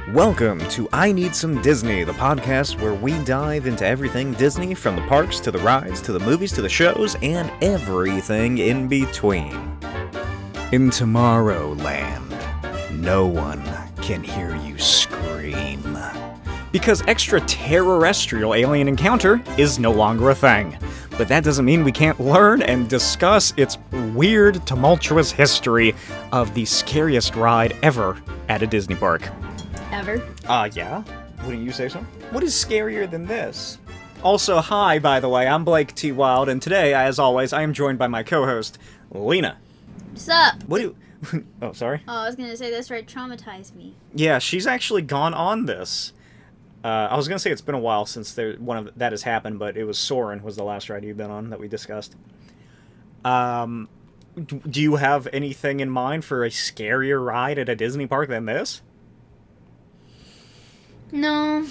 Welcome to I Need Some Disney, the podcast where we dive into everything Disney, from the parks to the rides to the movies to the shows and everything in between. In Tomorrowland, no one can hear you scream. Because ExtraTERRORestrial Alien Encounter is no longer a thing. But that doesn't mean we can't learn and discuss its weird, tumultuous history of the scariest ride ever at a Disney park. Ever? Yeah? Wouldn't you say so? What is scarier than this? Also, hi, by the way, I'm Blake T. Wild, and today, as always, I am joined by my co-host, Lena. What's up? What do you... Oh, sorry? Oh, I was gonna say this ride traumatized me. Yeah, she's actually gone on this. I was gonna say it's been a while since that has happened, but it was Soarin' was the last ride you've been on that we discussed. Do you have anything in mind for a scarier ride at a Disney park than this? No.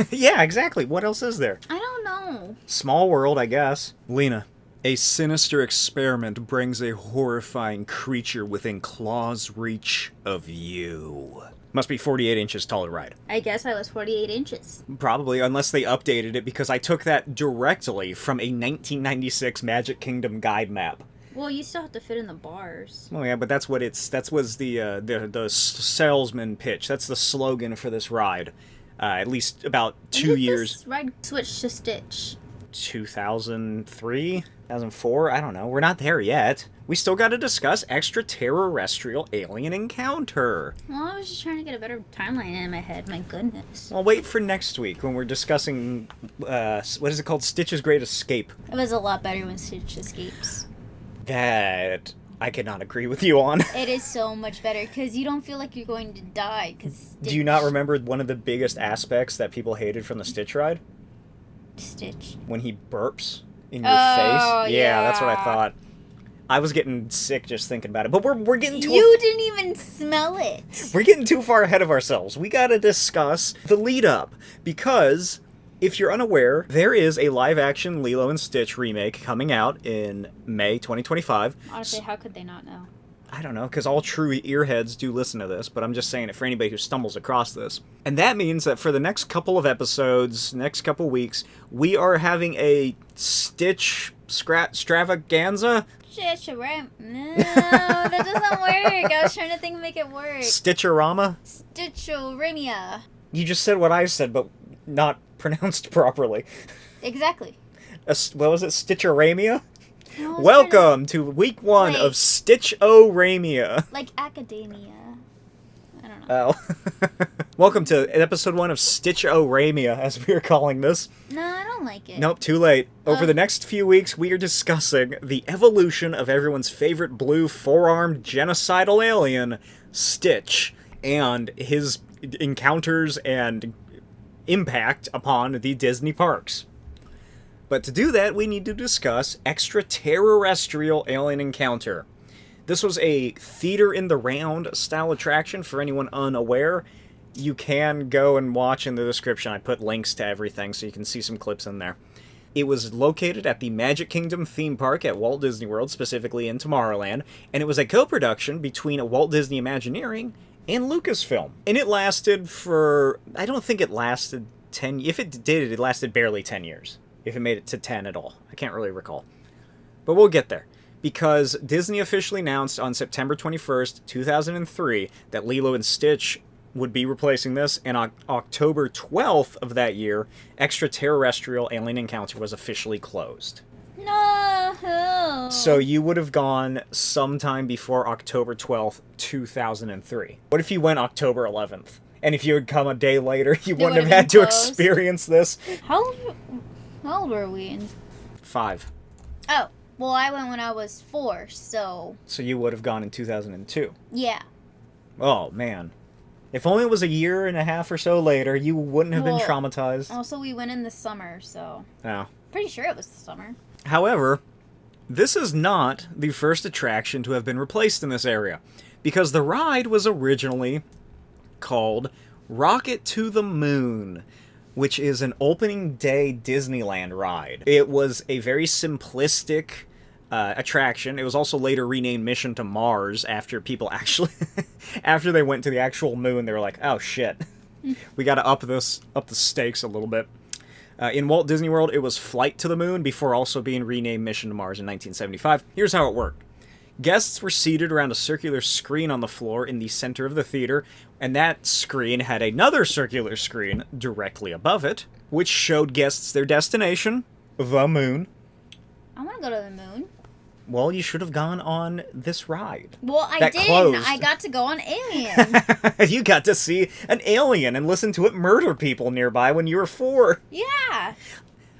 Yeah, exactly. What else is there? I don't know. Small world, I guess. Lena. A sinister experiment brings a horrifying creature within claw's reach of you. Must be 48 inches tall to ride. I guess I was 48 inches. Probably, unless they updated it, because I took that directly from a 1996 Magic Kingdom guide map. Well, you still have to fit in the bars. Oh yeah, but that was the salesman pitch. That's the slogan for this ride. At least about 2 years. This ride switched to Stitch. 2003? 2004? I don't know. We're not there yet. We still got to discuss ExtraTERRORestrial Alien Encounter. Well, I was just trying to get a better timeline in my head. My goodness. Well, wait for next week when we're discussing, what is it called? Stitch's Great Escape. It was a lot better when Stitch escapes. That I cannot agree with you on. It is so much better because you don't feel like you're going to die. Do you not remember one of the biggest aspects that people hated from the Stitch ride? Stitch. When he burps in your face? Yeah, that's what I thought. I was getting sick just thinking about it. But we're getting too... You didn't even smell it. We're getting too far ahead of ourselves. We gotta discuss the lead-up. Because, if you're unaware, there is a live-action Lilo and Stitch remake coming out in May 2025. Honestly, how could they not know? I don't know, because all true earheads do listen to this, but I'm just saying it for anybody who stumbles across this. And that means that for the next couple of episodes, next couple weeks, we are having a Stitch extravaganza. No, that doesn't work. I was trying to make it work. Stitch-O-REMIA? STITCH-O-REMIA. You just said what I said, but not pronounced properly. Exactly. What was it? Stitch-O-REMIA? No, Welcome to week 1 of Stitch-O-REMIA. Like academia. I don't know. Oh. Welcome to episode 1 of Stitch-O-REMIA, as we are calling this. No, I don't like it. Nope, too late. Over the next few weeks, we are discussing the evolution of everyone's favorite blue four-armed genocidal alien, Stitch, and his encounters and impact upon the Disney parks. But to do that, we need to discuss ExtraTERRORestrial Alien Encounter. This was a theater-in-the-round style attraction. For anyone unaware, you can go and watch in the description. I put links to everything so you can see some clips in there. It was located at the Magic Kingdom theme park at Walt Disney World, specifically in Tomorrowland, and it was a co-production between Walt Disney Imagineering and Lucasfilm. And it lasted for... I don't think it lasted 10... If it did, it lasted barely 10 years. If it made it to 10 at all. I can't really recall. But we'll get there. Because Disney officially announced on September 21st, 2003, that Lilo and Stitch would be replacing this, and on October 12th of that year, ExtraTERRORestrial Alien Encounter was officially closed. No! So you would have gone sometime before October 12th, 2003. What if you went October 11th? And if you had come a day later, you wouldn't have had to experience this? How old were we in? 5. Oh, well, I went when I was 4, so... So you would have gone in 2002. Yeah. Oh, man. If only it was a year and a half or so later, you wouldn't have been traumatized. Also, we went in the summer, so... Oh. Pretty sure it was the summer. However, this is not the first attraction to have been replaced in this area, because the ride was originally called Rocket to the Moon, which is an opening day Disneyland ride. It was a very simplistic attraction. It was also later renamed Mission to Mars after people actually, after they went to the actual moon, they were like, oh shit, We got to up the stakes a little bit. In Walt Disney World, it was Flight to the Moon before also being renamed Mission to Mars in 1975. Here's how it worked. Guests were seated around a circular screen on the floor in the center of the theater, and that screen had another circular screen directly above it, which showed guests their destination, the moon. I want to go to the moon. Well, you should have gone on this ride. Well, I that didn't. Closed. I got to go on Alien. You got to see an alien and listen to it murder people nearby when you were 4. Yeah.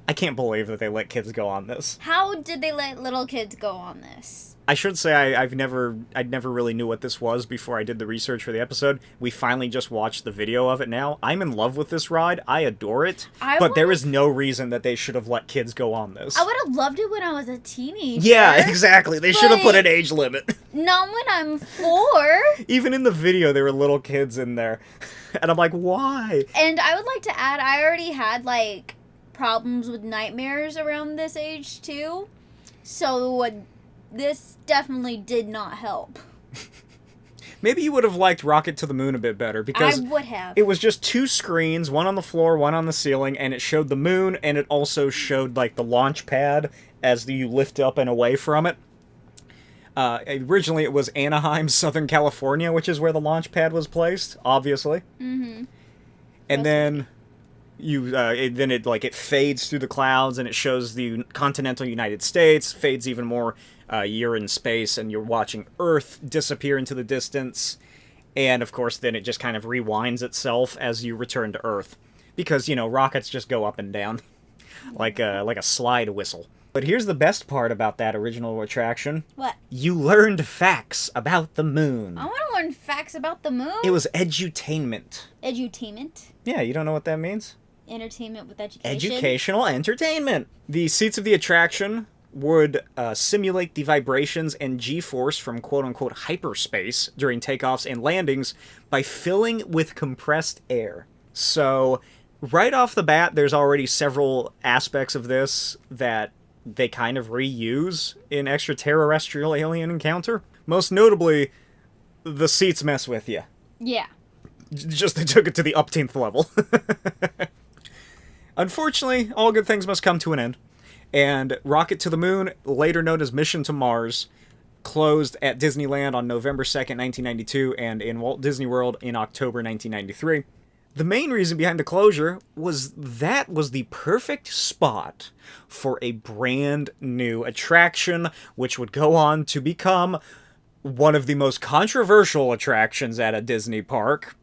I can't believe that they let kids go on this. How did they let little kids go on this? I should say I never really knew what this was before I did the research for the episode. We finally just watched the video of it now. I'm in love with this ride. I adore it. But there is no reason that they should have let kids go on this. I would have loved it when I was a teenager. Yeah, exactly. They should have put an age limit. Not when I'm 4. Even in the video, there were little kids in there. And I'm like, why? And I would like to add, I already had, like, problems with nightmares around this age, too. So, this definitely did not help. Maybe you would have liked Rocket to the Moon a bit better, because I would have. It was just 2 screens, one on the floor, one on the ceiling, and it showed the moon, and it also showed, like, the launch pad as you lift up and away from it. Originally, it was Anaheim, Southern California, which is where the launch pad was placed, obviously. Mm-hmm. And then it fades through the clouds, and it shows the continental United States, fades even more. You're in space, and you're watching Earth disappear into the distance. And, of course, then it just kind of rewinds itself as you return to Earth. Because, rockets just go up and down. like a slide whistle. But here's the best part about that original attraction. What? You learned facts about the moon. I want to learn facts about the moon. It was edutainment. Edutainment? Yeah, you don't know what that means? Entertainment with education? Educational entertainment. The seats of the attraction would simulate the vibrations and G-force from quote-unquote hyperspace during takeoffs and landings by filling with compressed air. So, right off the bat, there's already several aspects of this that they kind of reuse in ExtraTERRORestrial Alien Encounter. Most notably, the seats mess with you. Yeah. Just they took it to the upteenth level. Unfortunately, all good things must come to an end. And Rocket to the Moon, later known as Mission to Mars, closed at Disneyland on November 2nd, 1992, and in Walt Disney World in October 1993. The main reason behind the closure was that was the perfect spot for a brand new attraction, which would go on to become one of the most controversial attractions at a Disney park,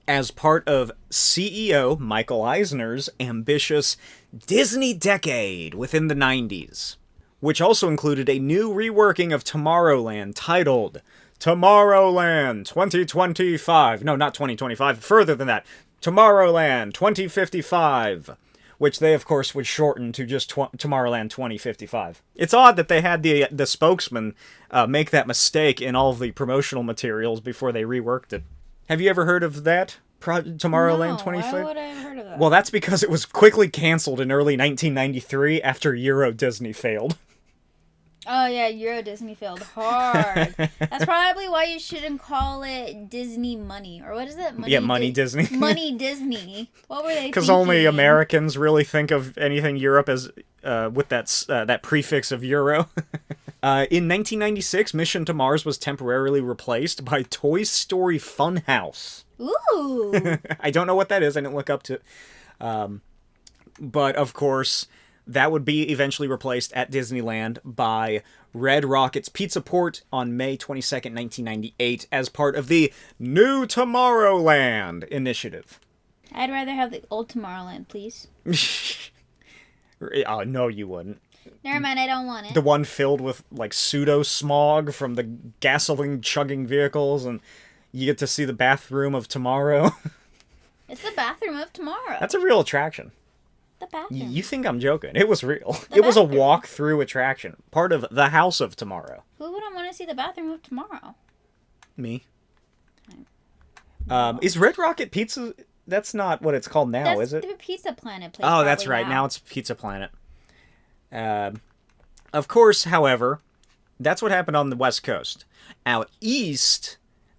as part of CEO Michael Eisner's ambitious Disney Decade within the 90s, which also included a new reworking of Tomorrowland titled Tomorrowland 2025. No, not 2025, further than that. Tomorrowland 2055, which they, of course, would shorten to just Tomorrowland 2055. It's odd that they had the spokesman make that mistake in all of the promotional materials before they reworked it. Have you ever heard of that? Tomorrowland 2055? Why would I have heard of that? Well, that's because it was quickly canceled in early 1993 after Euro Disney failed. Oh, yeah, Euro Disney failed hard. That's probably why you shouldn't call it Disney Money. Or what is it? Money Disney. Money Disney. What were they Because only Americans really think of anything Europe as with that prefix of Euro. In 1996, Mission to Mars was temporarily replaced by Toy Story Funhouse. Ooh. I don't know what that is. I didn't look up to. But, of course, that would be eventually replaced at Disneyland by Red Rocket's Pizza Port on May 22nd, 1998, as part of the New Tomorrowland initiative. I'd rather have the old Tomorrowland, please. No, you wouldn't. Never mind, I don't want it. The one filled with, like, pseudo-smog from the gasoline-chugging vehicles, and you get to see the bathroom of tomorrow. It's the bathroom of tomorrow. That's a real attraction. The bathroom. You think I'm joking. It was real. It was a walk-through attraction. Part of the House of Tomorrow. Who wouldn't want to see the bathroom of tomorrow? Me. Is Red Rocket Pizza... That's not what it's called now, is it? That's the Pizza Planet place. Oh, that's right. Now it's Pizza Planet. Of course, however, that's what happened on the West Coast. Out east,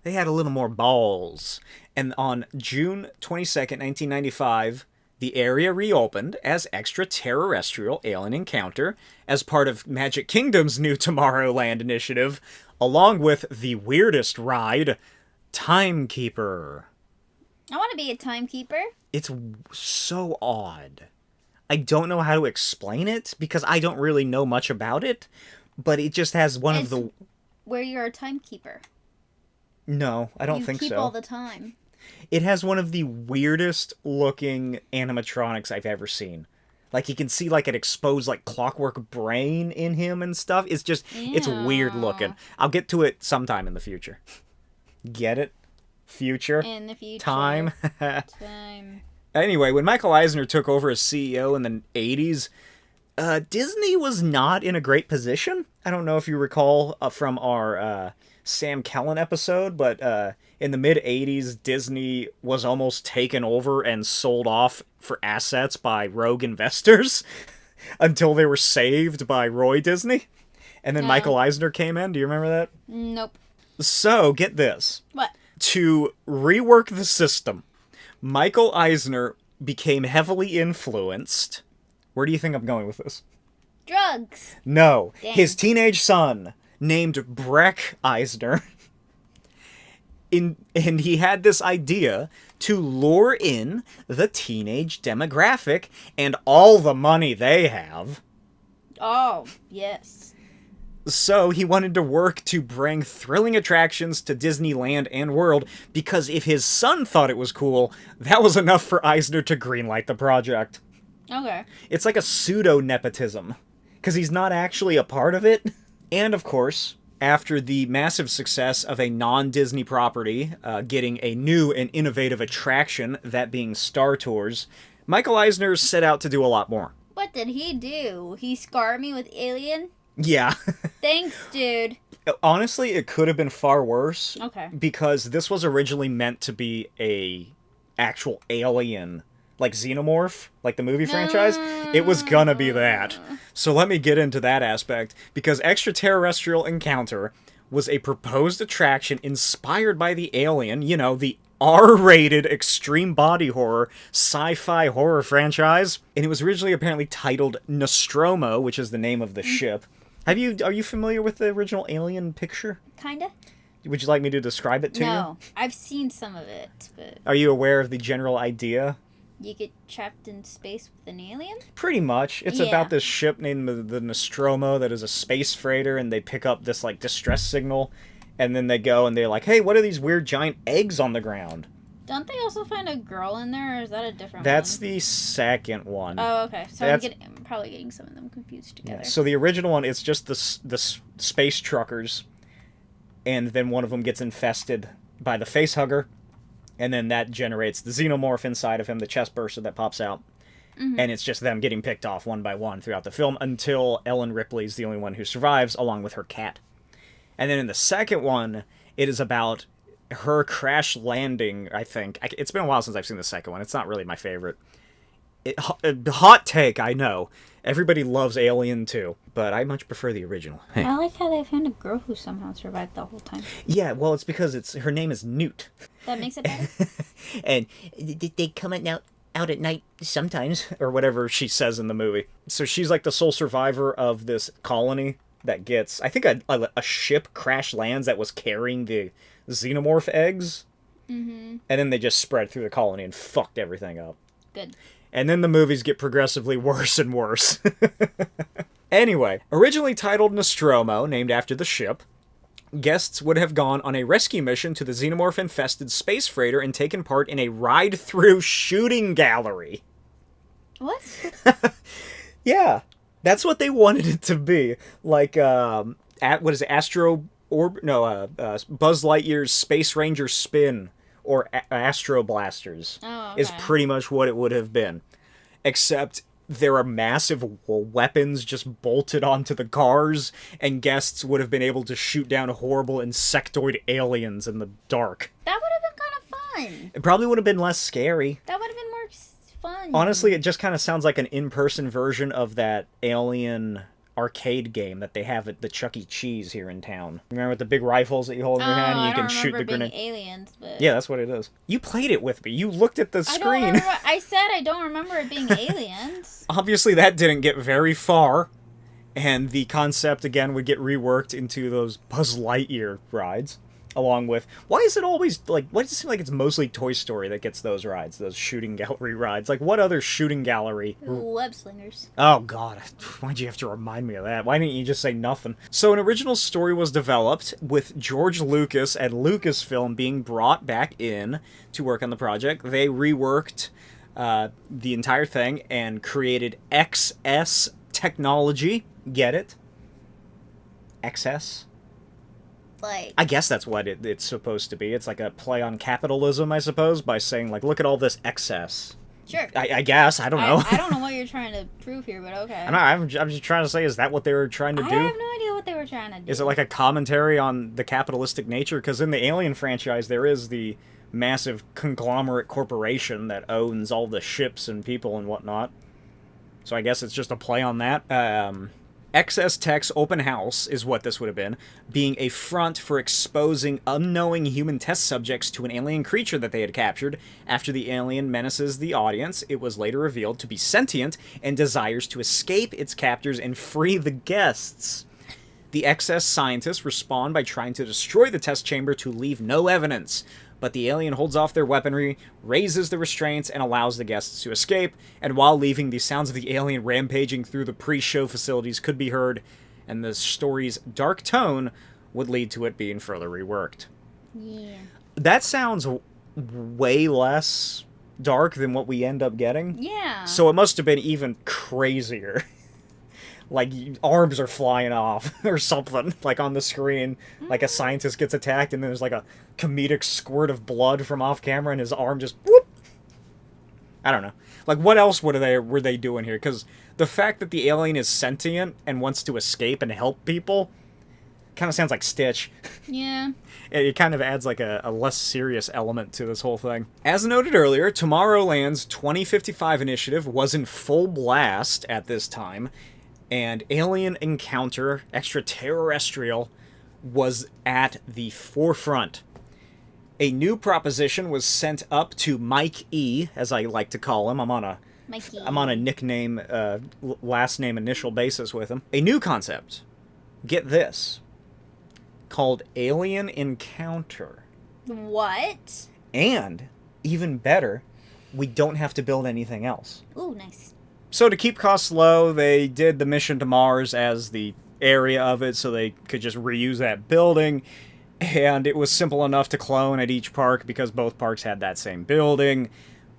They had a little more balls. And on June 22nd, 1995, the area reopened as ExtraTERRORestrial Alien Encounter as part of Magic Kingdom's new Tomorrowland initiative, along with the weirdest ride, Timekeeper. I want to be a timekeeper. It's so odd. I don't know how to explain it because I don't really know much about it, but it just has one of the... Where you're a timekeeper. No, I don't think so. You keep all the time. It has one of the weirdest looking animatronics I've ever seen. Like, you can see, like, an exposed, like, clockwork brain in him and stuff. It's just, it's weird looking. I'll get to it sometime in the future. Get it? Future? In the future. Time? Time. Anyway, when Michael Eisner took over as CEO in the 80s, Disney was not in a great position. I don't know if you recall from our Sam Kellen episode, but in the mid-80s, Disney was almost taken over and sold off for assets by rogue investors until they were saved by Roy Disney. And then Michael Eisner came in. Do you remember that? Nope. So, get this. What? To rework the system, Michael Eisner became heavily influenced. Where do you think I'm going with this? Drugs. No. Dang. His teenage son, named Breck Eisner, and he had this idea to lure in the teenage demographic and all the money they have. Oh, yes. So he wanted to work to bring thrilling attractions to Disneyland and World, because if his son thought it was cool, that was enough for Eisner to greenlight the project. Okay. It's like a pseudo-nepotism, because he's not actually a part of it. And, of course, after the massive success of a non-Disney property getting a new and innovative attraction, that being Star Tours, Michael Eisner set out to do a lot more. What did he do? He scarred me with Alien? Yeah. Thanks, dude. Honestly, it could have been far worse. Okay. Because this was originally meant to be a actual alien, like Xenomorph, like the movie franchise. It was gonna be that. So let me get into that aspect, because ExtraTERRORestrial Encounter was a proposed attraction inspired by the Alien, you know, the R-rated extreme body horror sci-fi horror franchise. And it was originally apparently titled Nostromo, which is the name of the ship. Are you familiar with the original Alien picture? Kinda. Would you like me to describe it to you? No, I've seen some of it, but... Are you aware of the general idea? You get trapped in space with an alien? Pretty much. It's about this ship named the Nostromo that is a space freighter, and they pick up this, like, distress signal, and then they go and they're like, hey, what are these weird giant eggs on the ground? Don't they also find a girl in there, or is that a different one? That's the second one. Oh, okay. So I'm probably getting some of them confused together. Yeah, so the original one, it's just the space truckers, and then one of them gets infested by the facehugger, and then that generates the xenomorph inside of him, the chest burster that pops out. Mm-hmm. And it's just them getting picked off one by one throughout the film until Ellen Ripley's the only one who survives, along with her cat. And then in the second one, it is about her crash landing, I think. It's been a while since I've seen the second one. It's not really my favorite. Hot take, I know. Everybody loves Alien too, but I much prefer the original. Hey. I like how they found a girl who somehow survived the whole time. Yeah, well, it's because her name is Newt. That makes it better. And they come out at night sometimes, or whatever she says in the movie. So she's like the sole survivor of this colony that gets, I think a ship crash lands that was carrying the xenomorph eggs. Mm-hmm. And then they just spread through the colony and fucked everything up. Good. And then the movies get progressively worse and worse. Anyway, originally titled Nostromo, named after the ship, guests would have gone on a rescue mission to the xenomorph-infested space freighter and taken part in a ride-through shooting gallery. What? Yeah, that's what they wanted it to be. Like, what is it, Buzz Lightyear's Space Ranger Spin, or Astro Blasters, is pretty much what it would have been. Except there are massive weapons just bolted onto the cars, and guests would have been able to shoot down horrible insectoid aliens in the dark. That would have been kind of fun. It probably would have been less scary. That would have been more fun. Honestly, it just kind of sounds like an in-person version of that Alien arcade game that they have at the Chuck E. Cheese here in town. Remember with the big rifles that you hold in your hand and you can shoot the grenade? Aliens, but yeah, that's what it is. You played it with me. You looked at the screen. I said I don't remember it being aliens. Obviously, that didn't get very far, and the concept again would get reworked into those Buzz Lightyear rides. Along with, why is it always, like, why does it seem like it's mostly Toy Story that gets those rides, those shooting gallery rides? Like, what other shooting gallery? Web slingers. Oh, God. Why'd you have to remind me of that? Why didn't you just say nothing? So an original story was developed with George Lucas and Lucasfilm being brought back in to work on the project. They reworked the entire thing and created XS technology. Get it? XS? Like, I guess that's what it's supposed to be. It's like a play on capitalism, I suppose, by saying, like, look at all this excess. Sure. I guess. I don't know. I don't know what you're trying to prove here, but okay. I'm just trying to say, is that what they were trying to do? I have no idea what they were trying to do. Is it like a commentary on the capitalistic nature? Because in the Alien franchise, there is the massive conglomerate corporation that owns all the ships and people and whatnot. So I guess it's just a play on that. XS Tech's open house is what this would have been, being a front for exposing unknowing human test subjects to an alien creature that they had captured. After the alien menaces the audience, it was later revealed to be sentient and desires to escape its captors and free the guests. The XS scientists respond by trying to destroy the test chamber to leave no evidence, but the alien holds off their weaponry, raises the restraints, and allows the guests to escape, and while leaving, the sounds of the alien rampaging through the pre-show facilities could be heard, and the story's dark tone would lead to it being further reworked. Yeah. That sounds way less dark than what we end up getting. Yeah. So it must have been even crazier. Like, arms are flying off, or something, like, on the screen. Like, a scientist gets attacked, and there's, like, a comedic squirt of blood from off-camera, and his arm just, whoop! I don't know. Like, what else were they doing here? Because the fact that the alien is sentient and wants to escape and help people kind of sounds like Stitch. Yeah. It kind of adds, like, a less serious element to this whole thing. As noted earlier, Tomorrowland's 2055 initiative was in full blast at this time, and Alien Encounter, ExtraTERRORestrial, was at the forefront. A new proposition was sent up to Mike E., as I like to call him. I'm on a nickname, last name, initial basis with him. A new concept, get this, called Alien Encounter. What? And, even better, we don't have to build anything else. Ooh, nice. So to keep costs low, they did the mission to Mars as the area of it, so they could just reuse that building, and it was simple enough to clone at each park because both parks had that same building,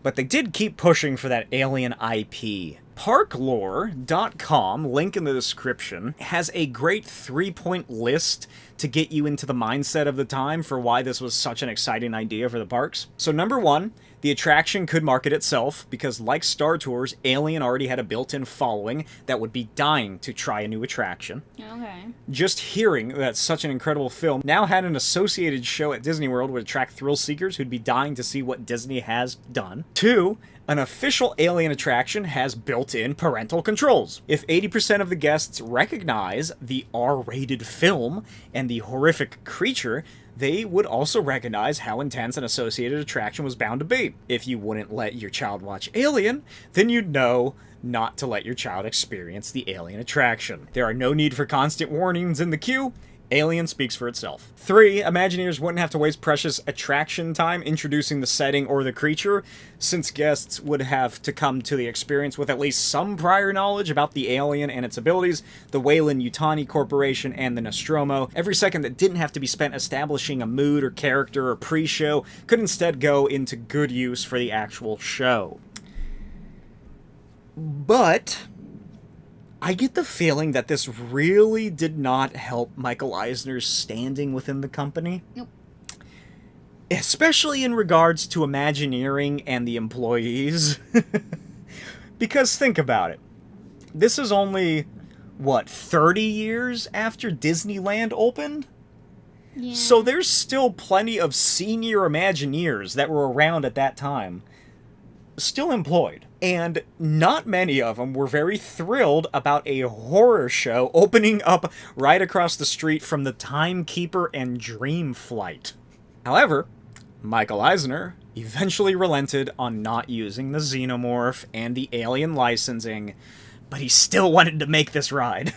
but they did keep pushing for that alien IP. Parklore.com, link in the description, has a great 3-point list to get you into the mindset of the time for why this was such an exciting idea for the parks. So number 1, the attraction could market itself, because like Star Tours, Alien already had a built-in following that would be dying to try a new attraction. Okay. Just hearing that such an incredible film now had an associated show at Disney World would attract thrill seekers who'd be dying to see what Disney has done. 2, an official Alien attraction has built-in parental controls. If 80% of the guests recognize the R-rated film and the horrific creature, they would also recognize how intense an associated attraction was bound to be. If you wouldn't let your child watch Alien, then you'd know not to let your child experience the Alien attraction. There are no need for constant warnings in the queue. Alien speaks for itself. 3, Imagineers wouldn't have to waste precious attraction time introducing the setting or the creature, since guests would have to come to the experience with at least some prior knowledge about the alien and its abilities, the Weyland-Yutani Corporation, and the Nostromo. Every second that didn't have to be spent establishing a mood or character or pre-show could instead go into good use for the actual show. But I get the feeling that this really did not help Michael Eisner's standing within the company. Nope. Especially in regards to Imagineering and the employees. Because think about it. This is only, 30 years after Disneyland opened? Yeah. So there's still plenty of senior Imagineers that were around at that time. still employed. And not many of them were very thrilled about a horror show opening up right across the street from the Timekeeper and Dream Flight. However, Michael Eisner eventually relented on not using the xenomorph and the alien licensing, but he still wanted to make this ride.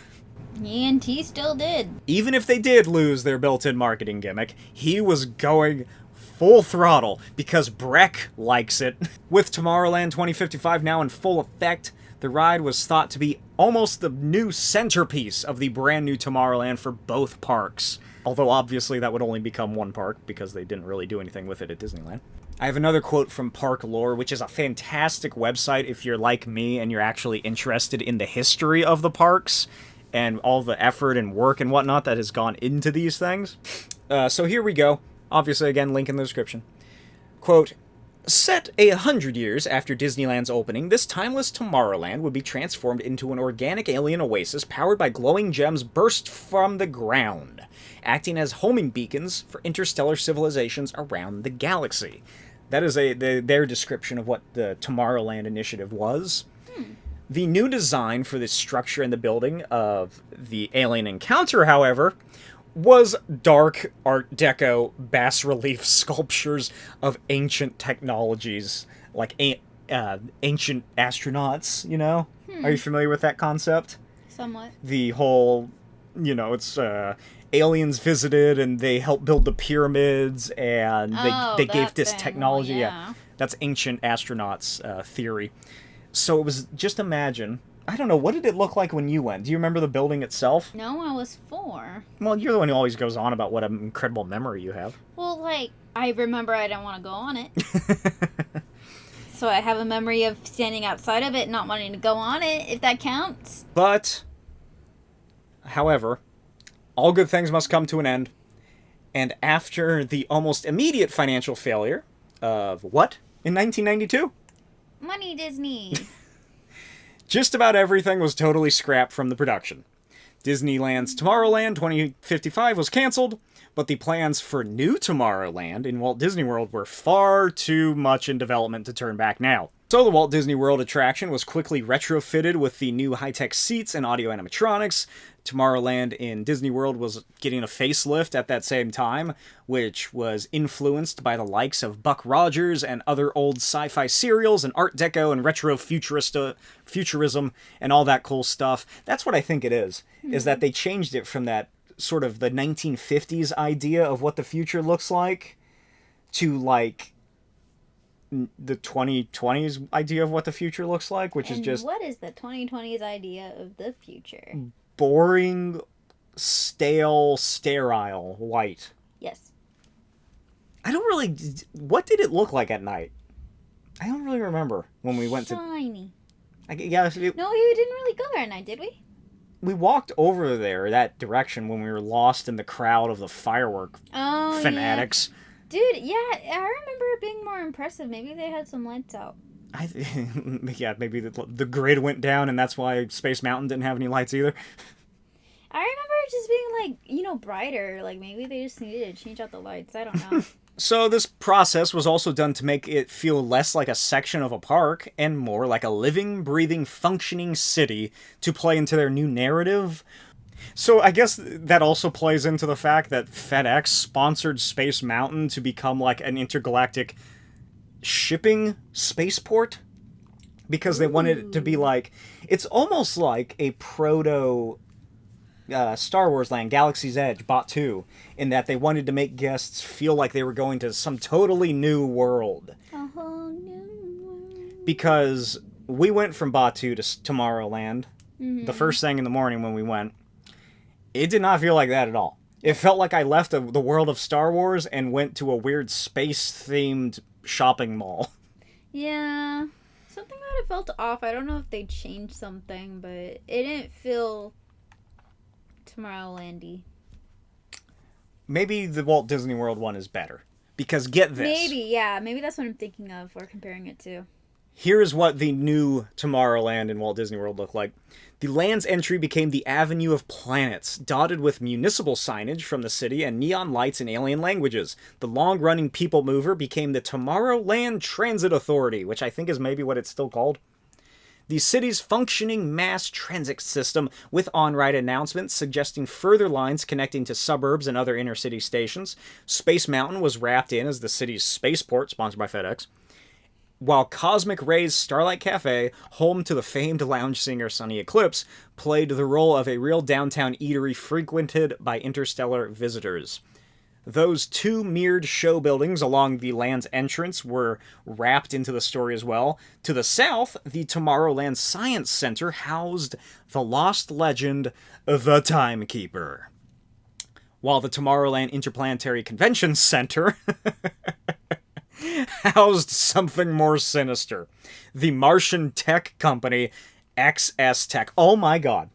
And he still did. Even if they did lose their built-in marketing gimmick, he was going full throttle because Breck likes it. With Tomorrowland 2055 now in full effect, the ride was thought to be almost the new centerpiece of the brand new Tomorrowland for both parks. Although obviously that would only become one park because they didn't really do anything with it at Disneyland. I have another quote from Park Lore, which is a fantastic website if you're like me and you're actually interested in the history of the parks and all the effort and work and whatnot that has gone into these things. So here we go. Obviously, again, link in the description. Quote, set 100 years after Disneyland's opening, this timeless Tomorrowland would be transformed into an organic alien oasis powered by glowing gems burst from the ground, acting as homing beacons for interstellar civilizations around the galaxy. That is their description of what the Tomorrowland initiative was. The new design for the structure and the building of the Alien Encounter, however, was dark Art Deco bas-relief sculptures of ancient technologies, like ancient astronauts, you know? Are you familiar with that concept? Somewhat. The whole, it's aliens visited and they helped build the pyramids and they gave this technology. Yeah. That's ancient astronauts theory. So it was, just imagine, I don't know, what did it look like when you went? Do you remember the building itself? No, I was 4. Well, you're the one who always goes on about what an incredible memory you have. Well, I remember I didn't want to go on it. So I have a memory of standing outside of it not wanting to go on it, if that counts. But, however, all good things must come to an end. And after the almost immediate financial failure of what in 1992? Money, Disney. Just about everything was totally scrapped from the production. Disneyland's Tomorrowland 2055 was canceled, but the plans for new Tomorrowland in Walt Disney World were far too much in development to turn back now. So the Walt Disney World attraction was quickly retrofitted with the new high-tech seats and audio animatronics. Tomorrowland in Disney World was getting a facelift at that same time, which was influenced by the likes of Buck Rogers and other old sci-fi serials and Art Deco and retro futurism and all that cool stuff. That's what I think it is that they changed it from that sort of the 1950s idea of what the future looks like to like the 2020s idea of what the future looks like, which is just... what is the 2020s idea of the future? Boring, stale, sterile white. Yes. I don't really... What did it look like at night? I don't really remember when we went Shiny. No, we didn't really go there at night, did we? We walked over there, that direction, when we were lost in the crowd of the firework fanatics. Yeah. Dude, yeah, I remember it being more impressive. Maybe they had some lights out. Maybe the grid went down, and that's why Space Mountain didn't have any lights either. I remember it just being, brighter. Like, maybe they just needed to change out the lights. I don't know. So this process was also done to make it feel less like a section of a park and more like a living, breathing, functioning city to play into their new narrative. So I guess that also plays into the fact that FedEx sponsored Space Mountain to become like an intergalactic shipping spaceport, because they wanted it to be like, it's almost like a proto Star Wars Land, Galaxy's Edge, Batuu, in that they wanted to make guests feel like they were going to some totally new world. A whole new world. Because we went from Batuu to Tomorrowland the first thing in the morning when we went. It did not feel like that at all. It felt like I left the world of Star Wars and went to a weird space-themed shopping mall. Yeah. Something about it felt off. I don't know if they changed something, but it didn't feel Tomorrowland-y. Maybe the Walt Disney World one is better. Because get this. Maybe, yeah. Maybe that's what I'm thinking of or comparing it to. Here's what the new Tomorrowland in Walt Disney World looked like. The land's entry became the Avenue of Planets, dotted with municipal signage from the city and neon lights in alien languages. The long-running people mover became the Tomorrowland Transit Authority, which I think is maybe what it's still called. The city's functioning mass transit system with on-ride announcements suggesting further lines connecting to suburbs and other inner-city stations. Space Mountain was wrapped in as the city's spaceport, sponsored by FedEx. While Cosmic Ray's Starlight Cafe, home to the famed lounge singer Sonny Eclipse, played the role of a real downtown eatery frequented by interstellar visitors. Those two mirrored show buildings along the land's entrance were wrapped into the story as well. To the south, the Tomorrowland Science Center housed the lost legend, the Timekeeper. While the Tomorrowland Interplanetary Convention Center housed something more sinister. The Martian tech company, XS Tech. Oh my god.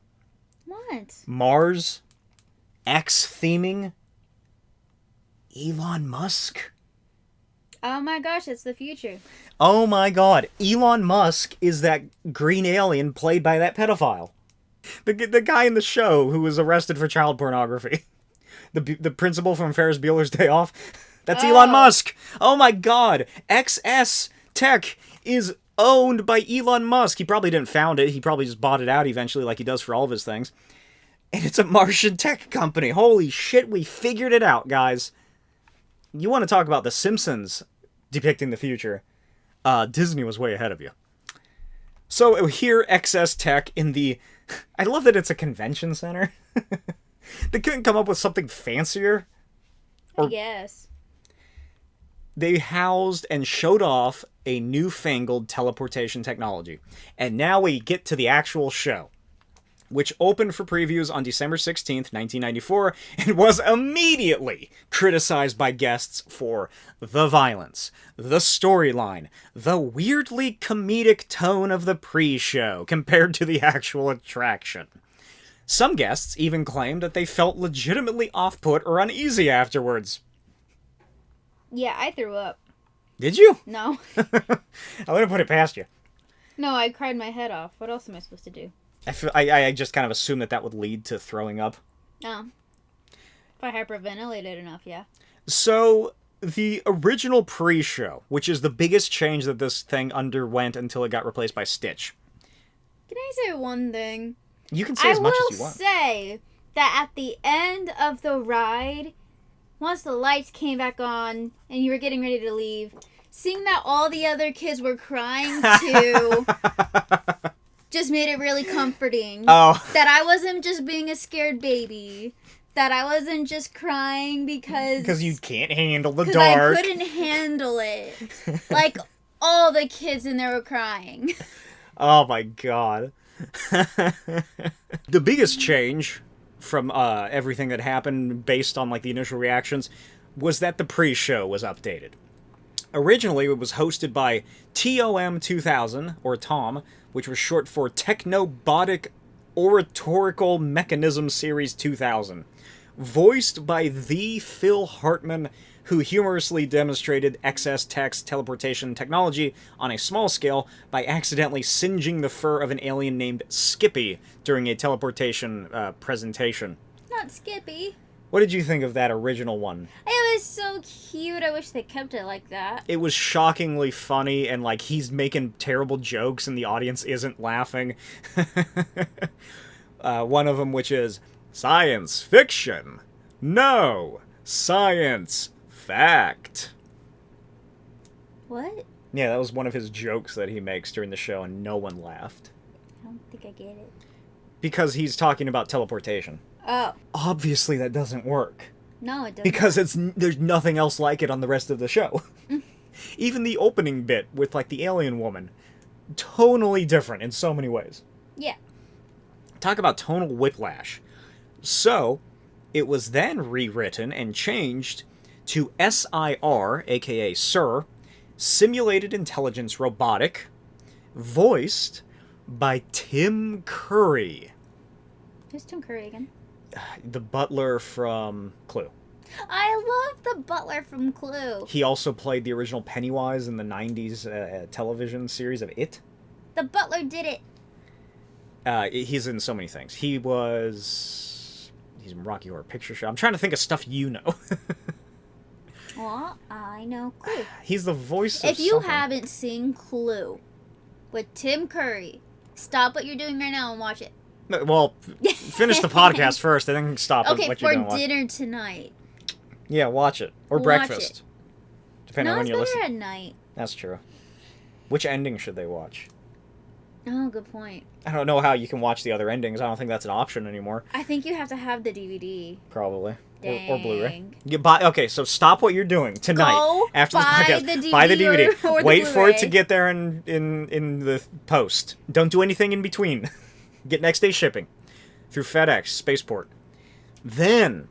What? Mars? X-theming? Elon Musk? Oh my gosh, it's the future. Oh my god. Elon Musk is that green alien played by that pedophile. The guy in the show who was arrested for child pornography. The principal from Ferris Bueller's Day Off. That's Elon Musk! Oh my god! XS Tech is owned by Elon Musk. He probably didn't found it. He probably just bought it out eventually like he does for all of his things. And it's a Martian tech company. Holy shit, we figured it out, guys. You want to talk about The Simpsons depicting the future. Disney was way ahead of you. So here, XS Tech in the... I love that it's a convention center. They couldn't come up with something fancier. Yes. They housed and showed off a newfangled teleportation technology. And now we get to the actual show, which opened for previews on December 16th, 1994, and was immediately criticized by guests for the violence, the storyline, the weirdly comedic tone of the pre-show compared to the actual attraction. Some guests even claimed that they felt legitimately off-put or uneasy afterwards. Yeah, I threw up. Did you? No. I wouldn't put it past you. No, I cried my head off. What else am I supposed to do? I just kind of assumed that would lead to throwing up. Oh. If I hyperventilated enough, yeah. So, the original pre-show, which is the biggest change that this thing underwent until it got replaced by Stitch. Can I say one thing? You can say as much as you want. I will say that at the end of the ride, once the lights came back on and you were getting ready to leave, seeing that all the other kids were crying too just made it really comforting. Oh. That I wasn't just being a scared baby. That I wasn't just crying because you can't handle the dark. I couldn't handle it. Like, all the kids in there were crying. Oh my god. The biggest change from everything that happened based on like the initial reactions was that the pre-show was updated. Originally, it was hosted by TOM 2000, or TOM, which was short for Technobotic Oratorical Mechanism Series 2000. Voiced by the Phil Hartman, who humorously demonstrated XS Tech's teleportation technology on a small scale by accidentally singeing the fur of an alien named Skippy during a teleportation presentation. Not Skippy. What did you think of that original one? It was so cute. I wish they kept it like that. It was shockingly funny, and like he's making terrible jokes and the audience isn't laughing. One of them, which is, science fiction. No. Science fact. What? Yeah, that was one of his jokes that he makes during the show, and no one laughed. I don't think I get it. Because he's talking about teleportation. Oh. Obviously that doesn't work. No, it doesn't. Because there's nothing else like it on the rest of the show. Even the opening bit with, like, the alien woman. Tonally different in so many ways. Yeah. Talk about tonal whiplash. So, it was then rewritten and changed to SIR, aka Sir, Simulated Intelligence Robotic, voiced by Tim Curry. Who's Tim Curry again? The butler from Clue. I love the butler from Clue. He also played the original Pennywise in the 90s television series of It. The butler did it. He's in so many things. He's in Rocky Horror Picture Show. I'm trying to think of stuff you know. Well, I know Clue. He's the voice of If you something. haven't seen Clue with Tim Curry, stop what you're doing right now and watch it. Well, finish the podcast first, and then stop Okay, what you're doing. for dinner tonight. Yeah, watch it. Or Watch breakfast. it. Depending on No, when it's you better listen. at night. That's true. Which ending should they watch? Oh, good point. I don't know how you can watch the other endings. I don't think that's an option anymore. I think you have to have the DVD. Probably. Dang. Or Blu-ray. Okay, so stop what you're doing tonight. Go after the buy podcast. the DVD buy the DVD. or the Wait for it to Blu-ray. get there in the post. Don't do anything in between. Get next day shipping through FedEx, Spaceport. Then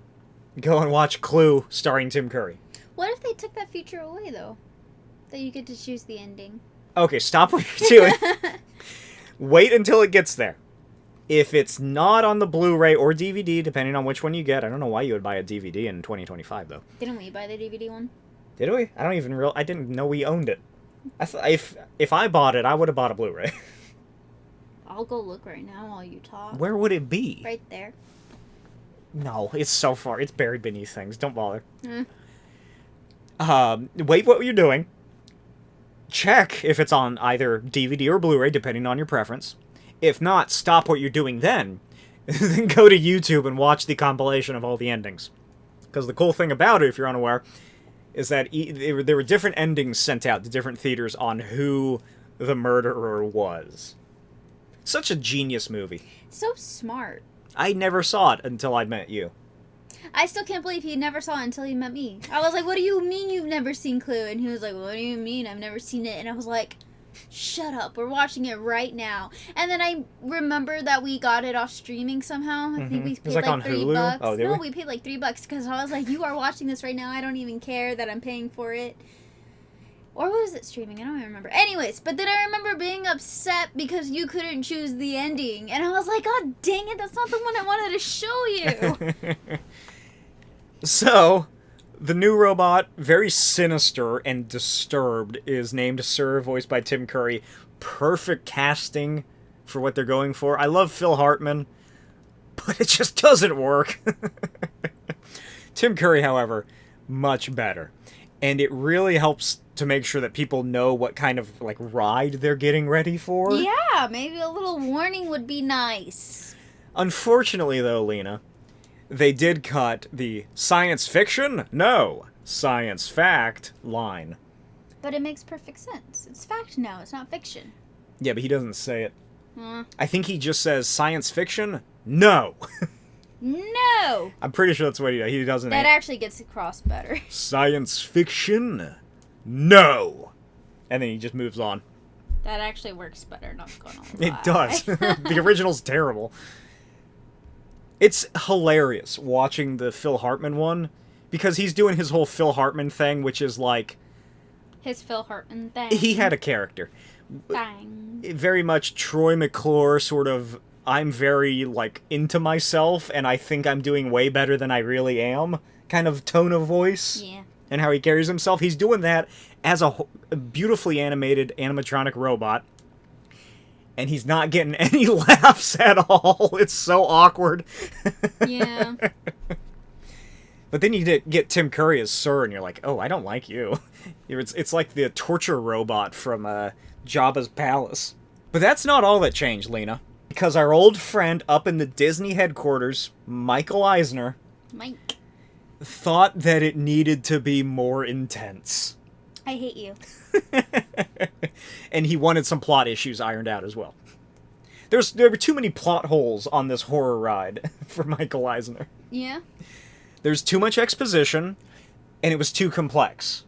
go and watch Clue starring Tim Curry. What if they took that feature away, though? That you get to choose the ending. Okay, stop what you're doing. Wait until it gets there. If it's not on the Blu-ray or DVD, depending on which one you get, I don't know why you would buy a DVD in 2025 though. Didn't we buy the DVD one? Did we? I didn't know we owned it. If I bought it, I would have bought a Blu-ray. I'll go look right now while you talk. Where would it be? Right there. No, it's so far. It's buried beneath things. Don't bother. Mm. Wait what you're doing. Check if it's on either DVD or Blu-ray, depending on your preference. If not, stop what you're doing then. Then go to YouTube and watch the compilation of all the endings. Because the cool thing about it, if you're unaware, is that there were different endings sent out to different theaters on who the murderer was. Such a genius movie. So smart. I never saw it until I met you. I still can't believe he never saw it until he met me. I was like, what do you mean you've never seen Clue? And he was like, what do you mean I've never seen it? And I was like, shut up, we're watching it right now. And then I remember that we got it off streaming somehow. I think we It was paid like on like $3. Hulu? Oh, did No, we? we paid like $3 because I was like, you are watching this right now. I don't even care that I'm paying for it. Or was it streaming? I don't even remember. Anyways, but then I remember being upset because you couldn't choose the ending. And I was like, God dang it, that's not the one I wanted to show you. So, the new robot, very sinister and disturbed, is named Sir, voiced by Tim Curry. Perfect casting for what they're going for. I love Phil Hartman, but it just doesn't work. Tim Curry, however, much better. And it really helps to make sure that people know what kind of, like, ride they're getting ready for. Yeah, maybe a little warning would be nice. Unfortunately, though, Lena, they did cut the science fiction? No, science fact line. But it makes perfect sense. It's fact now, it's not fiction. Yeah, but he doesn't say it. Hmm. I think he just says science fiction? No. No! I'm pretty sure that's what he doesn't. That actually gets across better. Science fiction? No. And then he just moves on. That actually works better, not gonna lie. It does. The original's terrible. It's hilarious watching the Phil Hartman one, because he's doing his whole Phil Hartman thing, which is like... His Phil Hartman thing. He had a character. Bang. Very much Troy McClure, sort of, I'm very, like, into myself, and I think I'm doing way better than I really am, kind of tone of voice. Yeah. And how he carries himself. He's doing that as a beautifully animated animatronic robot. And he's not getting any laughs at all. It's so awkward. Yeah. But then you get Tim Curry as Sir, and you're like, oh, I don't like you. It's like the torture robot from Jabba's palace. But that's not all that changed, Lena. Because our old friend up in the Disney headquarters, Michael Eisner, Mike. thought that it needed to be more intense. I hate you. And he wanted some plot issues ironed out as well. There were too many plot holes on this horror ride for Michael Eisner. Yeah? There's too much exposition, and it was too complex.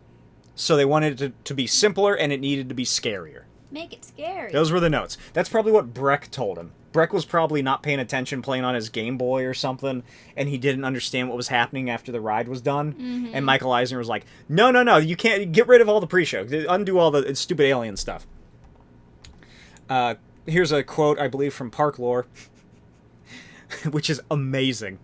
So they wanted it to be simpler, and it needed to be scarier. Make it scary. Those were the notes. That's probably what Breck told him. Breck was probably not paying attention, playing on his Game Boy or something, and he didn't understand what was happening after the ride was done. Mm-hmm. And Michael Eisner was like, no, you can't, get rid of all the pre-show. Undo all the stupid alien stuff. Here's a quote, I believe, from Park Lore, which is amazing.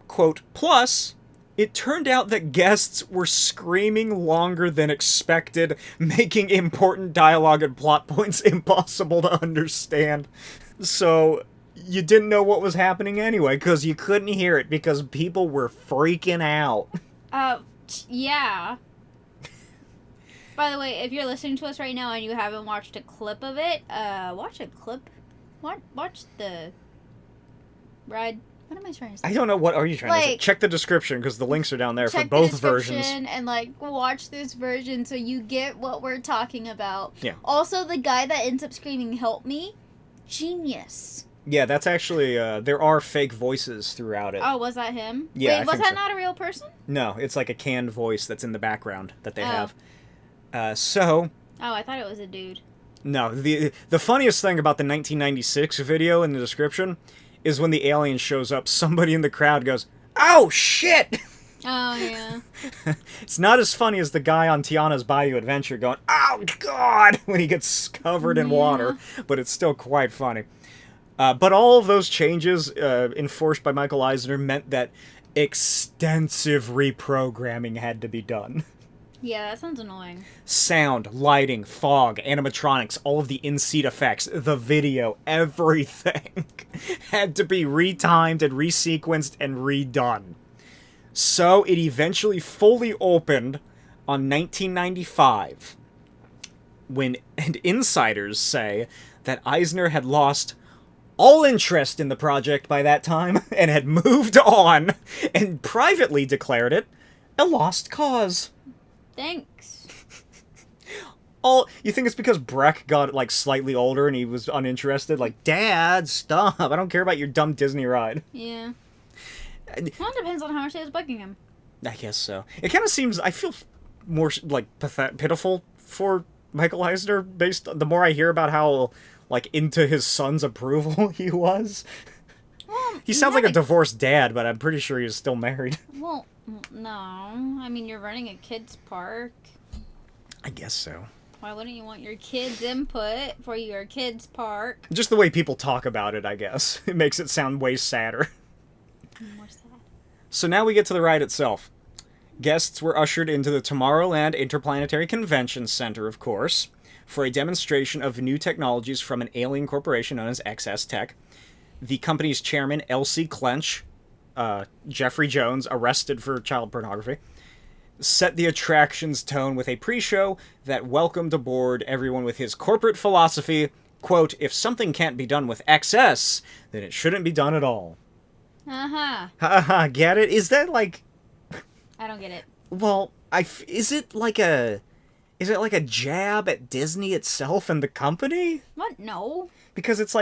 Quote, plus, It turned out that guests were screaming longer than expected, making important dialogue and plot points impossible to understand. So, you didn't know what was happening anyway, because you couldn't hear it, because people were freaking out. Yeah. By the way, if you're listening to us right now and you haven't watched a clip of it, watch a clip. Watch the ride. What am I trying to say? I don't know, what are you trying to say? Check the description, because the links are down there for both versions. And, watch this version so you get what we're talking about. Yeah. Also, the guy that ends up screaming, "Help me," genius. Yeah, that's actually, there are fake voices throughout it. Oh, was that him? Yeah, Wait, was that not a real person? No, it's like a canned voice that's in the background that they have. So... Oh, I thought it was a dude. No, the funniest thing about the 1996 video in the description is when the alien shows up, somebody in the crowd goes, "Oh, shit!" Oh, yeah. It's not as funny as the guy on Tiana's Bayou Adventure going, "Oh, God!" when he gets covered in water, but it's still quite funny. But all of those changes enforced by Michael Eisner meant that extensive reprogramming had to be done. Yeah, that sounds annoying. Sound, lighting, fog, animatronics, all of the in-seat effects, the video, everything had to be retimed and resequenced and redone. So it eventually fully opened on 1995, and insiders say that Eisner had lost all interest in the project by that time and had moved on and privately declared it a lost cause. Thanks. You think it's because Breck got, slightly older and he was uninterested? Like, Dad, stop. I don't care about your dumb Disney ride. Yeah. Well, it depends on how much it was bugging him. I guess so. It kind of seems... I feel more, pitiful for Michael Eisner, the more I hear about how, into his son's approval he was. Well, he sounds like a divorced dad, but I'm pretty sure he's still married. Well, no. I mean, you're running a kid's park. I guess so. Why wouldn't you want your kids' input for your kid's park? Just the way people talk about it, I guess. It makes it sound way sadder. More sad. So now we get to the ride itself. Guests were ushered into the Tomorrowland Interplanetary Convention Center, of course, for a demonstration of new technologies from an alien corporation known as XS Tech. The company's chairman, Elsie Clench, Jeffrey Jones, arrested for child pornography, set the attraction's tone with a pre-show that welcomed aboard everyone with his corporate philosophy, quote, "If something can't be done with excess, then it shouldn't be done at all." Uh-huh. Haha, get it? Is that I don't get it. Well, is it like a jab at Disney itself and the company? What? No. Because it's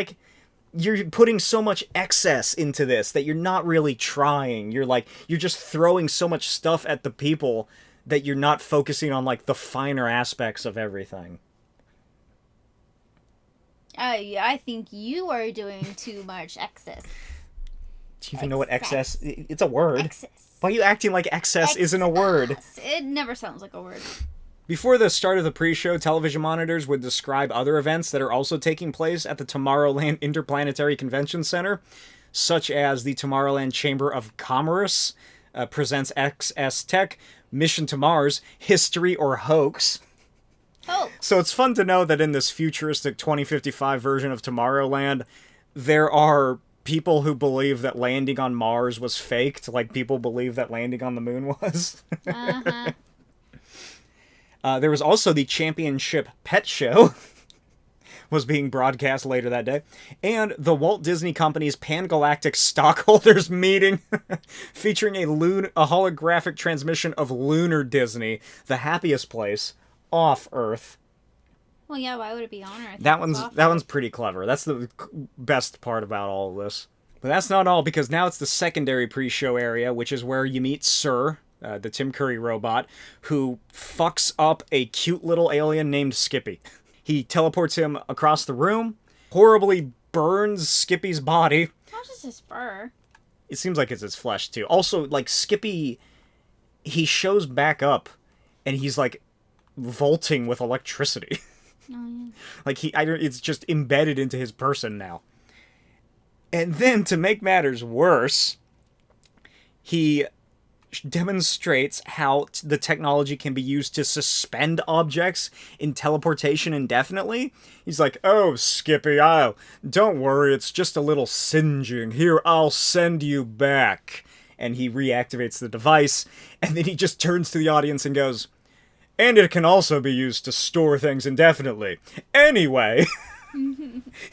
you're putting so much excess into this that you're not really trying. You're just throwing so much stuff at the people that you're not focusing on the finer aspects of everything. I think you are doing too much excess. Do you even know what excess? It's a word. Excess. Why are you acting like excess isn't a word? It never sounds like a word. Before the start of the pre-show, television monitors would describe other events that are also taking place at the Tomorrowland Interplanetary Convention Center, such as the Tomorrowland Chamber of Commerce presents XS Tech, Mission to Mars, History or Hoax. Oh. So it's fun to know that in this futuristic 2055 version of Tomorrowland, there are people who believe that landing on Mars was faked, like people believe that landing on the moon was. Uh-huh. There was also the Championship Pet Show was being broadcast later that day, and the Walt Disney Company's Pan-Galactic Stockholders Meeting featuring a holographic transmission of Lunar Disney, the happiest place off Earth. Well, yeah, why would it be on Earth? That one's pretty clever. That's the best part about all of this. But that's not all, because now it's the secondary pre-show area, which is where you meet Sir, the Tim Curry robot, who fucks up a cute little alien named Skippy. He teleports him across the room, horribly burns Skippy's body. Not just his fur. It seems like it's his flesh, too. Also, Skippy, he shows back up, and he's, vaulting with electricity. Oh, yeah. It's just embedded into his person now. And then, to make matters worse, he demonstrates how the technology can be used to suspend objects in teleportation indefinitely. He's like, "Oh, Skippy, don't worry, it's just a little singeing. Here, I'll send you back." And he reactivates the device, and then he just turns to the audience and goes, "And it can also be used to store things indefinitely. Anyway."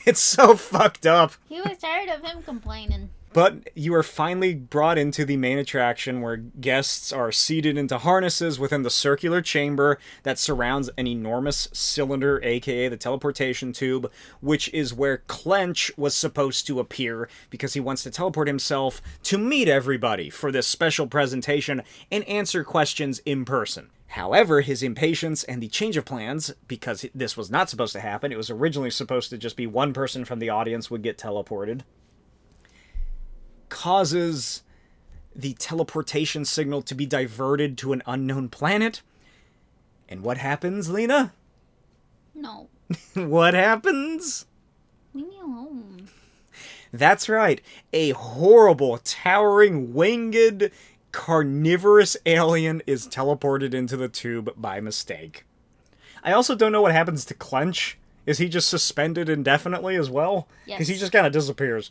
It's so fucked up. He was tired of him complaining. But you are finally brought into the main attraction where guests are seated into harnesses within the circular chamber that surrounds an enormous cylinder, aka the teleportation tube, which is where Clench was supposed to appear because he wants to teleport himself to meet everybody for this special presentation and answer questions in person. However, his impatience and the change of plans, because this was not supposed to happen, it was originally supposed to just be one person from the audience would get teleported, causes the teleportation signal to be diverted to an unknown planet. And what happens, Lena? No. What happens? Leave me alone. That's right. A horrible, towering, winged, carnivorous alien is teleported into the tube by mistake. I also don't know what happens to Clench. Is he just suspended indefinitely as well? Yes. Because he just kind of disappears.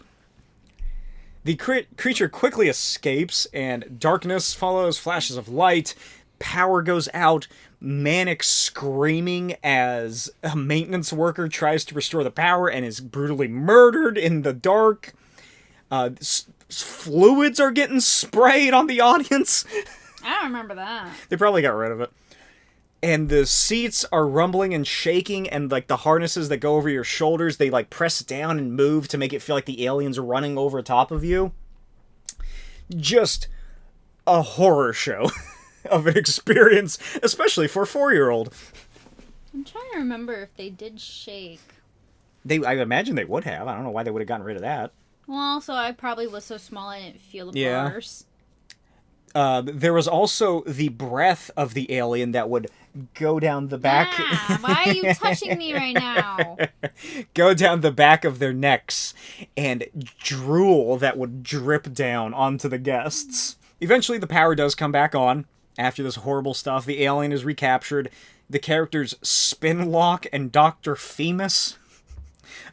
The creature quickly escapes, and darkness follows, flashes of light, power goes out, manic screaming as a maintenance worker tries to restore the power and is brutally murdered in the dark. Fluids are getting sprayed on the audience. I don't remember that. They probably got rid of it. And the seats are rumbling and shaking, and like the harnesses that go over your shoulders, they like press down and move to make it feel like the aliens are running over top of you. Just a horror show of an experience, especially for a 4-year-old. I'm trying to remember if they did shake. I imagine they would have. I don't know why they would have gotten rid of that. Well, also, I probably was so small I didn't feel the Yeah. bars. There was also the breath of the alien that would go down the back. Ah, why are you touching me right now? Go down the back of their necks and drool that would drip down onto the guests. Eventually, the power does come back on. After this horrible stuff, the alien is recaptured. The characters Spinlock and Dr. Femus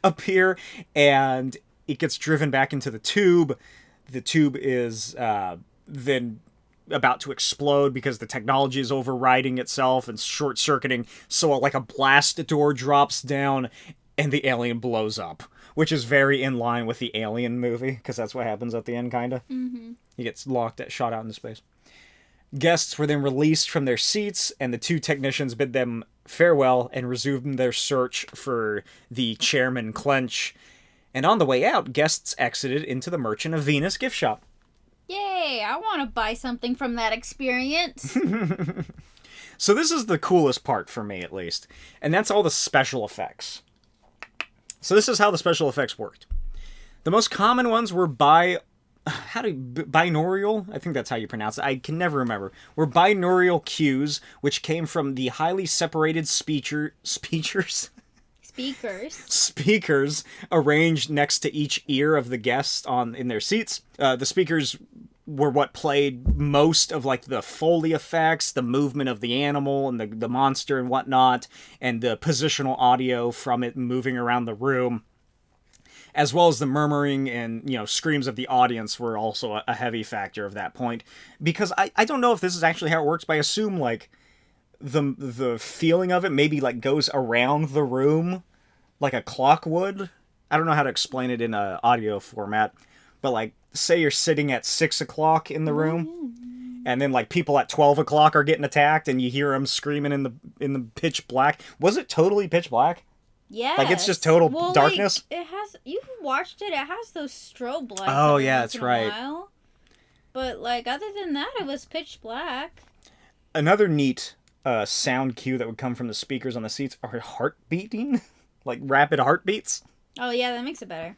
appear, and it gets driven back into the tube. The tube is then about to explode because the technology is overriding itself and short-circuiting, so like a blast door drops down and the alien blows up, which is very in line with the Alien movie, because that's what happens at the end, kind of. Mm-hmm. He gets shot out into space. Guests were then released from their seats, and the two technicians bid them farewell and resumed their search for the chairman Clench. And on the way out, guests exited into the Merchant of Venus gift shop. Yay, I want to buy something from that experience. So this is the coolest part for me, at least. And that's all the special effects. So this is how the special effects worked. The most common ones were binaural? I think that's how you pronounce it. I can never remember. Were binaural cues, which came from the highly separated speakers arranged next to each ear of the guests in their seats. The speakers were what played most of like the Foley effects, the movement of the animal and the monster and whatnot, and the positional audio from it moving around the room, as well as the murmuring and, screams of the audience were also a heavy factor of that point. Because I don't know if this is actually how it works, but I assume like the feeling of it maybe like goes around the room like a clock would. I don't know how to explain it in a audio format, but like say you're sitting at 6 o'clock in the room, and then like people at 12 o'clock are getting attacked, and you hear them screaming in the pitch black. Was it totally pitch black? Yeah. Like it's just total darkness. Like, it has. You've watched it. It has those strobe lights. Oh yeah, that's right. But like other than that, it was pitch black. Another neat sound cue that would come from the speakers on the seats are heart beating, like rapid heartbeats. Oh yeah, that makes it better.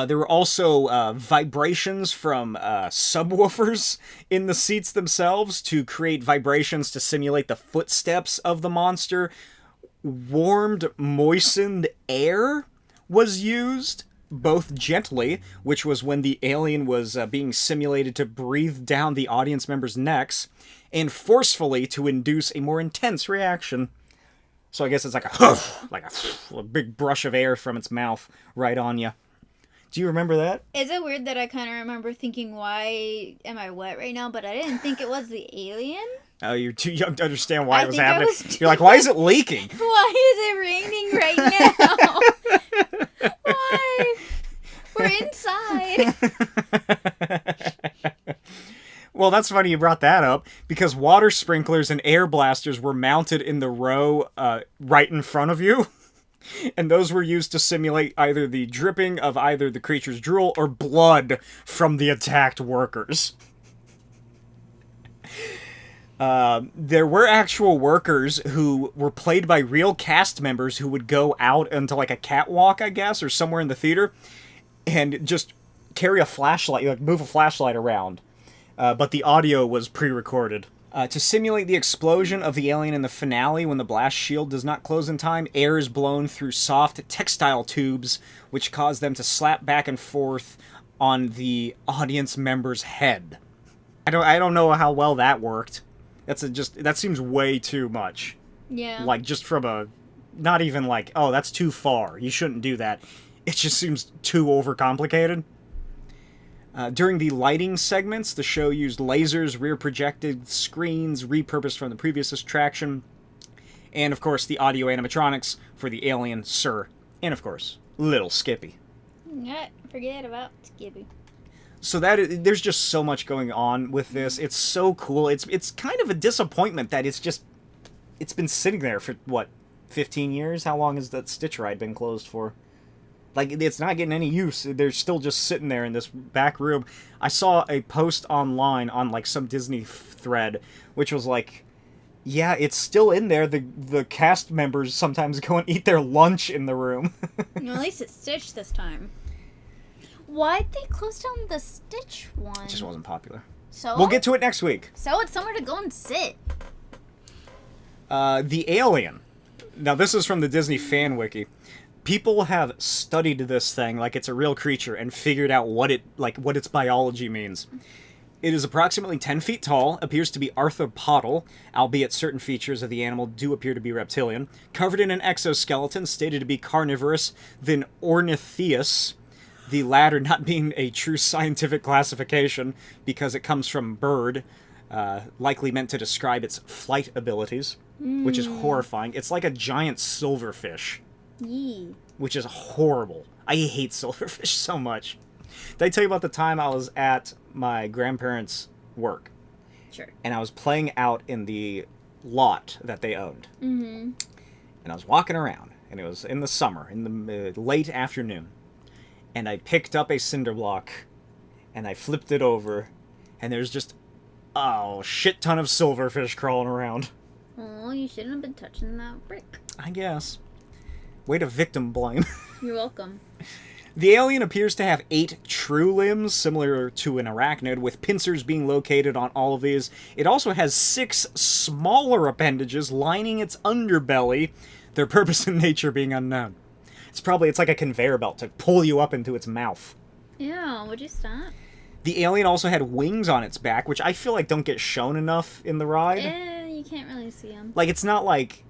There were also vibrations from subwoofers in the seats themselves to create vibrations to simulate the footsteps of the monster. Warmed, moistened air was used both gently, which was when the alien was being simulated to breathe down the audience members' necks, and forcefully to induce a more intense reaction. So I guess it's like a huff, like a big brush of air from its mouth right on you. Do you remember that? Is it weird that I kind of remember thinking, why am I wet right now? But I didn't think it was the alien. Oh, you're too young to understand why it was think I happening. was You're like, why is it leaking? Why is it raining right now? Why? We're inside. Well, that's funny you brought that up, because water sprinklers and air blasters were mounted in the row right in front of you. And those were used to simulate either the dripping of either the creature's drool or blood from the attacked workers. There were actual workers who were played by real cast members who would go out into like a catwalk, I guess, or somewhere in the theater, and just carry a flashlight, like move a flashlight around. But the audio was pre-recorded. To simulate the explosion of the alien in the finale, when the blast shield does not close in time, air is blown through soft textile tubes, which cause them to slap back and forth on the audience member's head. I don't know how well that worked. That seems way too much. Yeah. Like, just from a... Not even like, oh, that's too far. You shouldn't do that. It just seems too overcomplicated. During the lighting segments, the show used lasers, rear-projected screens, repurposed from the previous attraction, and, of course, the audio animatronics for the alien, Sir, and, of course, Little Skippy. Yeah, forget about Skippy. So there's just so much going on with this. It's so cool. It's kind of a disappointment that it's been sitting there for, 15 years? How long has that Stitch ride been closed for? Like, it's not getting any use. They're still just sitting there in this back room. I saw a post online on, like, some Disney thread, which was like, yeah, it's still in there. The cast members sometimes go and eat their lunch in the room. Well, at least it's Stitch this time. Why'd they close down the Stitch one? It just wasn't popular. So? We'll get to it next week. So it's somewhere to go and sit. The alien. Now, this is from the Disney Fan Wiki. People have studied this thing like it's a real creature and figured out what its biology means. It is approximately 10 feet tall, appears to be arthropodal, albeit certain features of the animal do appear to be reptilian, covered in an exoskeleton stated to be carnivorous, then ornitheus, the latter not being a true scientific classification because it comes from bird, likely meant to describe its flight abilities, which is horrifying. It's like a giant silverfish. Yee. Which is horrible. I hate silverfish so much. Did I tell you about the time I was at my grandparents' work? Sure. And I was playing out in the lot that they owned. Mm-hmm. And I was walking around, and it was in the summer, in the late afternoon. And I picked up a cinder block, and I flipped it over, and there's just a shit ton of silverfish crawling around. Oh, you shouldn't have been touching that brick. I guess. Way to victim blame. You're welcome. The alien appears to have 8 true limbs, similar to an arachnid, with pincers being located on all of these. It also has 6 smaller appendages lining its underbelly, their purpose and nature being unknown. It's like a conveyor belt to pull you up into its mouth. Yeah, would you stop? The alien also had wings on its back, which I feel like don't get shown enough in the ride. You can't really see them. Like, it's not like...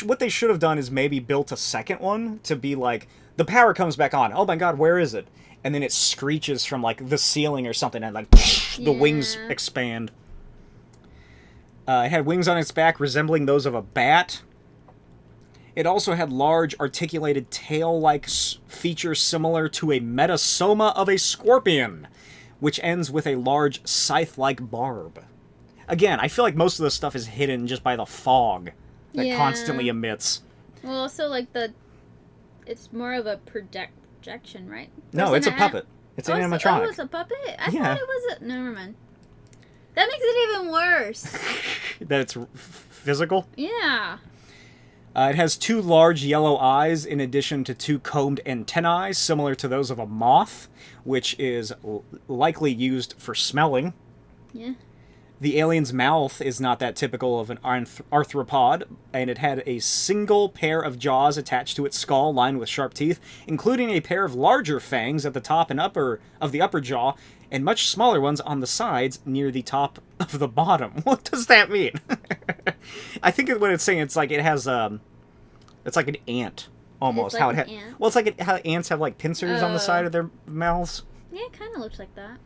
what they should have done is maybe built a second one to be like, the power comes back on. Oh my god, where is it? And then it screeches from, like, the ceiling or something, and, like, the wings expand. It had wings on its back resembling those of a bat. It also had large, articulated tail-like features similar to a metasoma of a scorpion, which ends with a large scythe-like barb. Again, I feel like most of this stuff is hidden just by the fog that constantly emits. Well, also, like, it's more of a projection, right? No, it's a puppet. It's an animatronic. Oh, it's a puppet? I thought it was a... Never mind. That makes it even worse. That it's physical? Yeah. It has 2 large yellow eyes in addition to 2 combed antennae, similar to those of a moth, which is likely used for smelling. Yeah. The alien's mouth is not that typical of an arthropod, and it had a single pair of jaws attached to its skull lined with sharp teeth, including a pair of larger fangs at the top and upper of the upper jaw, and much smaller ones on the sides near the top of the bottom. What does that mean? I think what it's saying, it's like it has, it's like an ant, almost. It's how like it an ant? Well, it's like how ants have, like, pincers on the side of their mouths. Yeah, it kind of looks like that.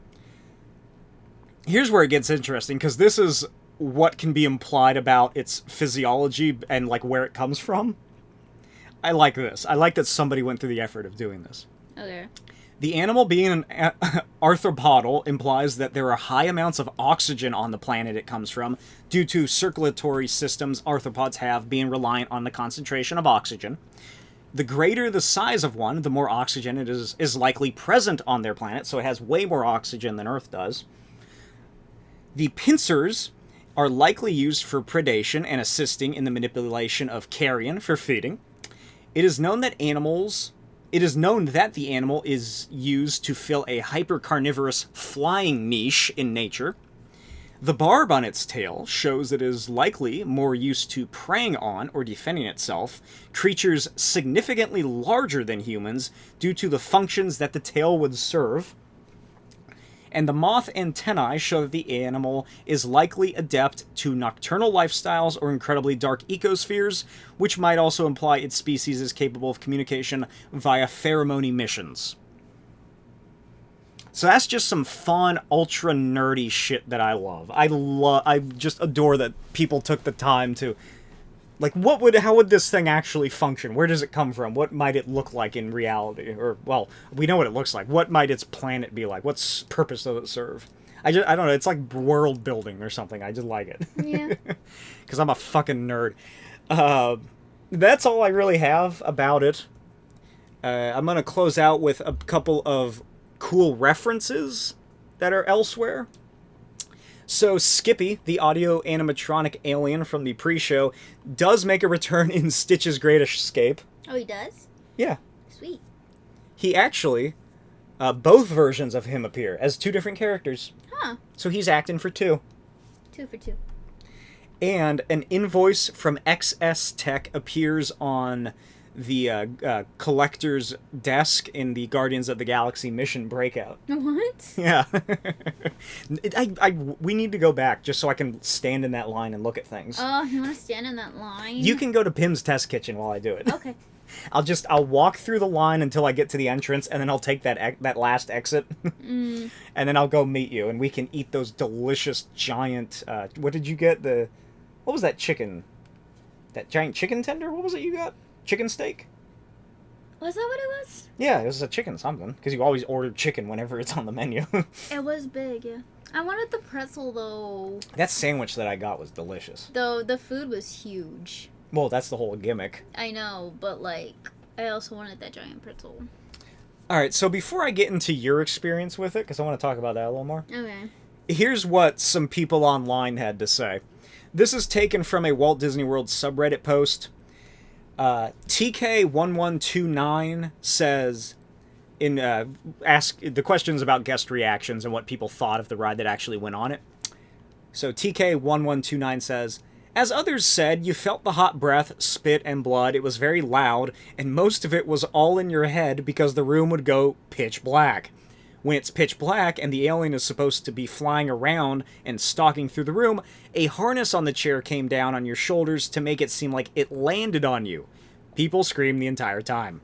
Here's where it gets interesting, because this is what can be implied about its physiology and, like, where it comes from. I like this. I like that somebody went through the effort of doing this. Okay. The animal being an arthropodal implies that there are high amounts of oxygen on the planet it comes from, due to circulatory systems arthropods have being reliant on the concentration of oxygen. The greater the size of one, the more oxygen it is likely present on their planet, so it has way more oxygen than Earth does. The pincers are likely used for predation and assisting in the manipulation of carrion for feeding. It is known that the animal is used to fill a hypercarnivorous flying niche in nature. The barb on its tail shows it is likely more used to preying on or defending itself, creatures significantly larger than humans due to the functions that the tail would serve. And the moth antennae show that the animal is likely adept to nocturnal lifestyles or incredibly dark ecospheres, which might also imply its species is capable of communication via pheromone emissions. So that's just some fun, ultra nerdy shit that I love. I just adore that people took the time to, like, how would this thing actually function? Where does it come from? What might it look like in reality? Or, well, we know what it looks like. What might its planet be like? What purpose does it serve? I don't know. It's like world building or something. I just like it. Yeah. Because I'm a fucking nerd. That's all I really have about it. I'm going to close out with a couple of cool references that are elsewhere. So Skippy, the audio animatronic alien from the pre-show, does make a return in Stitch's Great Escape. Oh, he does? Yeah. Sweet. He actually, both versions of him appear as two different characters. Huh. So he's acting for two. 2 for 2. And an invoice from XS Tech appears on the collector's desk in the Guardians of the Galaxy mission breakout. What? Yeah. We need to go back just so I can stand in that line and look at things. Oh, you want to stand in that line? You can go to Pim's test kitchen while I do it. Okay. I'll walk through the line until I get to the entrance, and then I'll take that last exit, and then I'll go meet you, and we can eat those delicious giant. What did you get? What was that chicken? That giant chicken tender? What was it you got? Chicken steak? Was that what it was? Yeah, it was a chicken something, because you always order chicken whenever it's on the menu. It was big, yeah. I wanted the pretzel, though. That sandwich that I got was delicious. Though the food was huge. Well, that's the whole gimmick. I know, but, like, I also wanted that giant pretzel. Alright, so before I get into your experience with it, because I want to talk about that a little more. Okay. Here's what some people online had to say. This is taken from a Walt Disney World subreddit post. TK1129 says, ask the questions about guest reactions and what people thought of the ride that actually went on it. So TK1129 says, as others said, you felt the hot breath, spit, and blood. It was very loud, and most of it was all in your head because the room would go pitch black. When it's pitch black and the alien is supposed to be flying around and stalking through the room, a harness on the chair came down on your shoulders to make it seem like it landed on you. People screamed the entire time.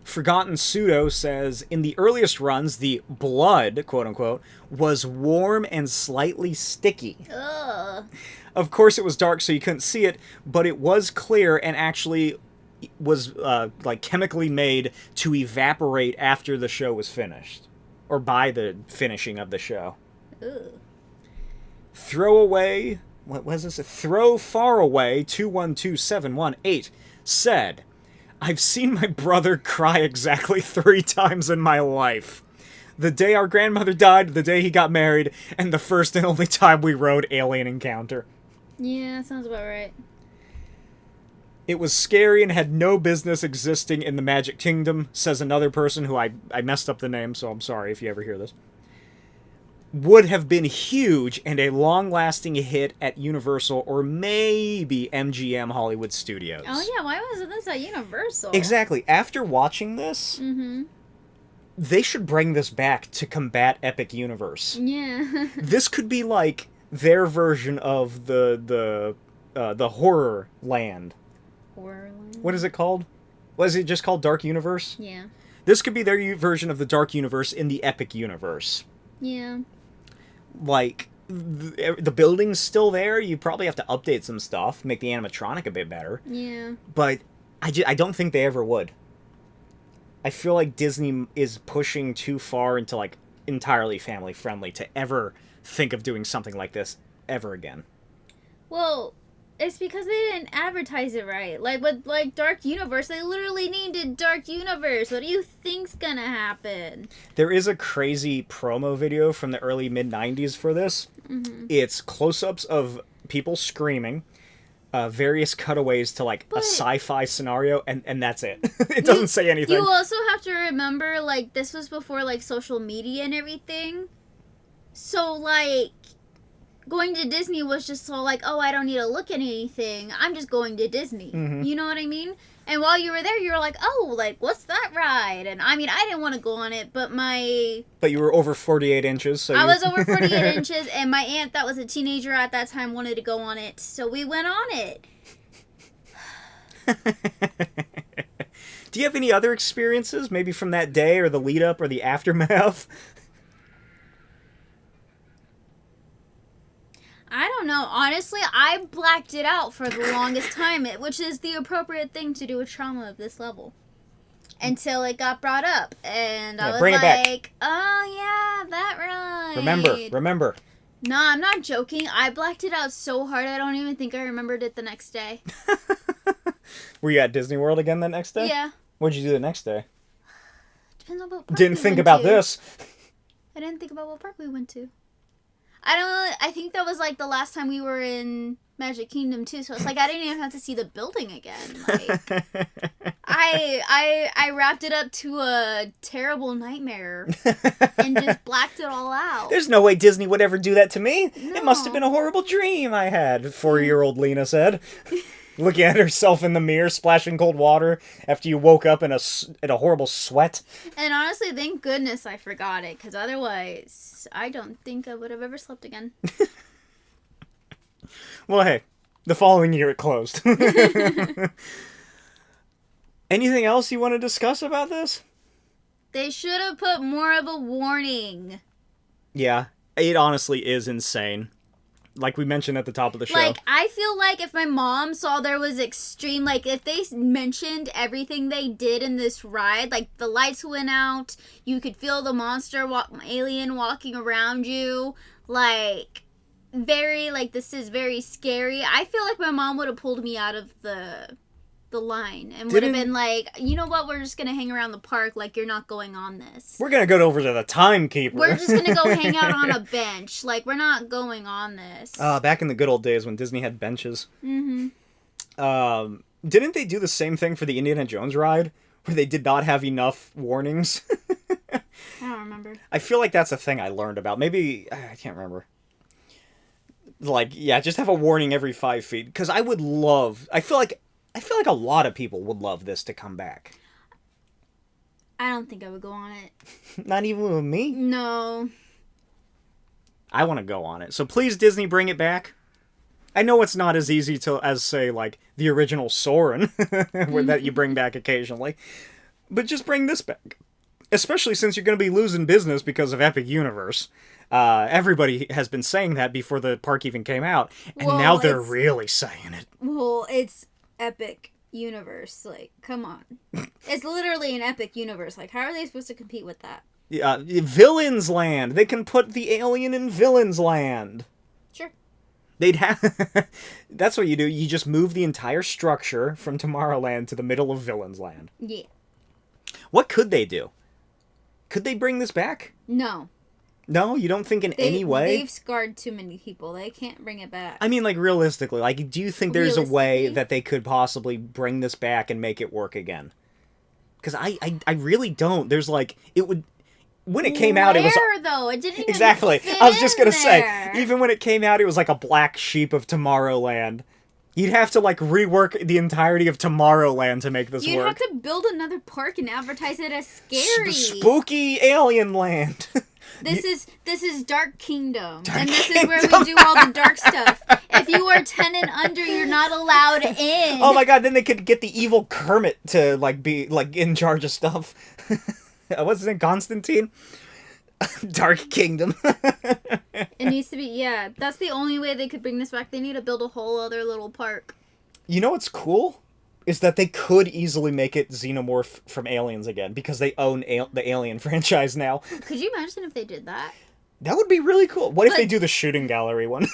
Forgotten Pseudo says, in the earliest runs, the blood, quote-unquote, was warm and slightly sticky. Ugh. Of course it was dark so you couldn't see it, but it was clear and actually was like chemically made to evaporate after the show was finished, or by the finishing of the show. Ugh. Throwaway, what was this? Throw Far Away 212718 said, I've seen my brother cry exactly 3 times in my life. The day our grandmother died, the day he got married, and the first and only time we rode Alien Encounter. Yeah, sounds about right. It was scary and had no business existing in the Magic Kingdom, says another person who I messed up the name, so I'm sorry if you ever hear this. would have been huge and a long-lasting hit at Universal or maybe MGM Hollywood Studios. Oh yeah, why wasn't this at Universal? Exactly. After watching this, they should bring this back to combat Epic Universe. Yeah. This could be like their version of the horror land. Horror land? What is it called? Was it just called Dark Universe? Yeah. This could be their version of the Dark Universe in the Epic Universe. Yeah. Like, the building's still there. You probably have to update some stuff, make the animatronic a bit better. Yeah. But I don't think they ever would. I feel like Disney is pushing too far into, like, entirely family-friendly to ever think of doing something like this ever again. Well, it's because they didn't advertise it right. Like, with, like, Dark Universe, they literally named it Dark Universe. What do you think's gonna happen? There is a crazy promo video from the early mid-90s for this. It's close-ups of people screaming, various cutaways to, like, a sci-fi scenario, and that's it. It doesn't say anything. You also have to remember, like, this was before, like, social media and everything. So, like, going to Disney was just so like, oh, I don't need to look at anything. I'm just going to Disney. You know what I mean? And while you were there, you were like, oh, like, what's that ride? And I mean, I didn't want to go on it, but But you were over 48 inches, so I was over 48 inches, and my aunt that was a teenager at that time wanted to go on it, so we went on it. Do you have any other experiences, maybe from that day, or the lead-up, or the aftermath? I don't know. Honestly, I blacked it out for the longest time, which is the appropriate thing to do with trauma of this level. Until it got brought up, and I was like, oh yeah, that ride. Remember. Nah, I'm not joking. I blacked it out so hard I don't even think I remembered it the next day. Were you at Disney World again the next day? Yeah. What'd you do the next day? Depends on what park Didn't think about this. I didn't think about what park we went to. I think that was like the last time we were in Magic Kingdom too, so it's like I didn't even have to see the building again. Like, I wrapped it up to a terrible nightmare and just blacked it all out. There's no way Disney would ever do that to me. No. It must have been a horrible dream I had, 4-year-old Lena said. Looking at herself in the mirror, splashing cold water after you woke up in a horrible sweat. And honestly, thank goodness I forgot it, because otherwise, I don't think I would have ever slept again. Well, hey, the following year it closed. Anything else you want to discuss about this? They should have put more of a warning. Yeah, it honestly is insane. Like we mentioned at the top of the show. Like, I feel like if my mom saw there was extreme, like, if they mentioned everything they did in this ride, like, the lights went out, you could feel the monster alien walking around you, like, very, like, this is very scary. I feel like my mom would have pulled me out of the line and would have been like, you know what, we're just gonna hang around the park, like, you're not going on this. We're gonna go over to the timekeeper. We're just gonna go hang out on a bench, like, we're not going on this. Back in the good old days when Disney had benches. Mm-hmm. Didn't they do the same thing for the Indiana Jones ride where they did not have enough warnings? I don't remember. I feel like that's a thing I learned about. Maybe I can't remember. Like, yeah, just have a warning every 5 feet, because I feel like a lot of people would love this to come back. I don't think I would go on it. Not even with me? No. I want to go on it. So please, Disney, bring it back. I know it's not as easy as, say, like, the original Soarin' that you bring back occasionally. But just bring this back. Especially since you're going to be losing business because of Epic Universe. Everybody has been saying that before the park even came out. And now they're really saying it. Well, it's Epic Universe. Like, come on. It's literally an Epic Universe. Like, how are they supposed to compete with that? Villains Land. They can put the alien in Villains Land. Sure. They'd have... That's what you do. You just move the entire structure from Tomorrowland to the middle of Villains Land. Yeah. What could they do? Could they bring this back? No. No? You don't think in any way? They've scarred too many people. They can't bring it back. I mean, like, realistically. Like, do you think there's a way that they could possibly bring this back and make it work again? Because I really don't. There's, like, it would... when it came out, it was... Where, though? It didn't even Exactly. fit I was just gonna in say, there. even when it came out, it was like a black sheep of Tomorrowland. You'd have to, like, rework the entirety of Tomorrowland to make this You'd work. have to build another park and advertise it as scary. Spooky Alien Land. This is Dark Kingdom. Dark and this Kingdom. is where we do all the dark stuff. If you are 10 and under, you're not allowed in. Oh my god, then they could get the evil Kermit to, like, be, like, in charge of stuff. What's his name? Constantine? Dark Kingdom. It needs to be, yeah. That's the only way they could bring this back. They need to build a whole other little park. You know what's cool? Is that they could easily make it Xenomorph from Aliens again, because they own the Alien franchise now. Could you imagine if they did that? That would be really cool. What if they do the shooting gallery one?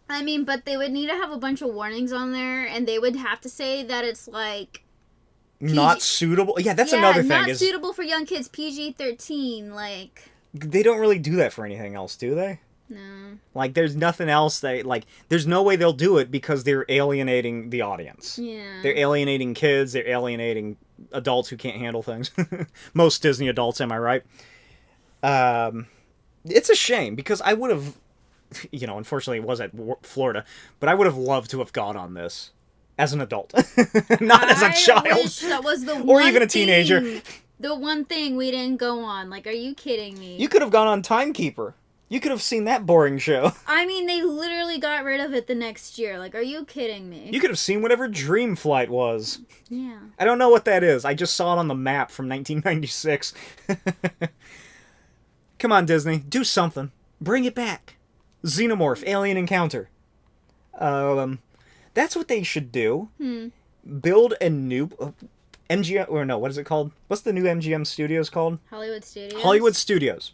I mean, but they would need to have a bunch of warnings on there, and they would have to say that it's, like... Not suitable? Yeah, that's another thing. Not suitable for young kids, PG-13, like... They don't really do that for anything else, do they? No. Like, there's nothing else there's no way they'll do it because they're alienating the audience. Yeah. They're alienating kids, they're alienating adults who can't handle things. Most Disney adults, am I right? It's a shame, because I would have, unfortunately it was at Florida, but I would have loved to have gone on this as an adult, not as a child. Wish that was the or even a teenager. The one thing we didn't go on. Like, are you kidding me? You could have gone on Timekeeper. You could have seen that boring show. I mean, they literally got rid of it the next year. Like, are you kidding me? You could have seen whatever Dream Flight was. Yeah. I don't know what that is. I just saw it on the map from 1996. Come on, Disney. Do something. Bring it back. Xenomorph, Alien Encounter. That's what they should do. Build a new... MGM... Or no, what is it called? What's the new MGM Studios called? Hollywood Studios? Hollywood Studios.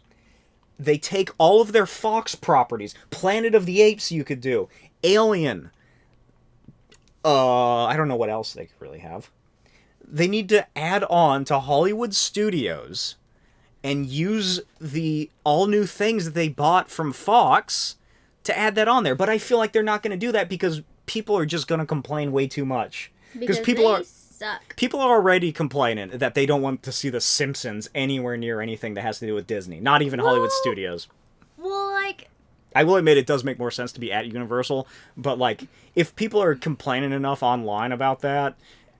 They take all of their Fox properties. Planet of the Apes you could do. Alien. I don't know what else they could really have. They need to add on to Hollywood Studios and use the all-new things that they bought from Fox to add that on there. But I feel like they're not going to do that because people are just going to complain way too much. Because people suck. People are already complaining that they don't want to see The Simpsons anywhere near anything that has to do with Disney. Not even Hollywood Studios. Well, like... I will admit it does make more sense to be at Universal, but, like, if people are complaining enough online about that,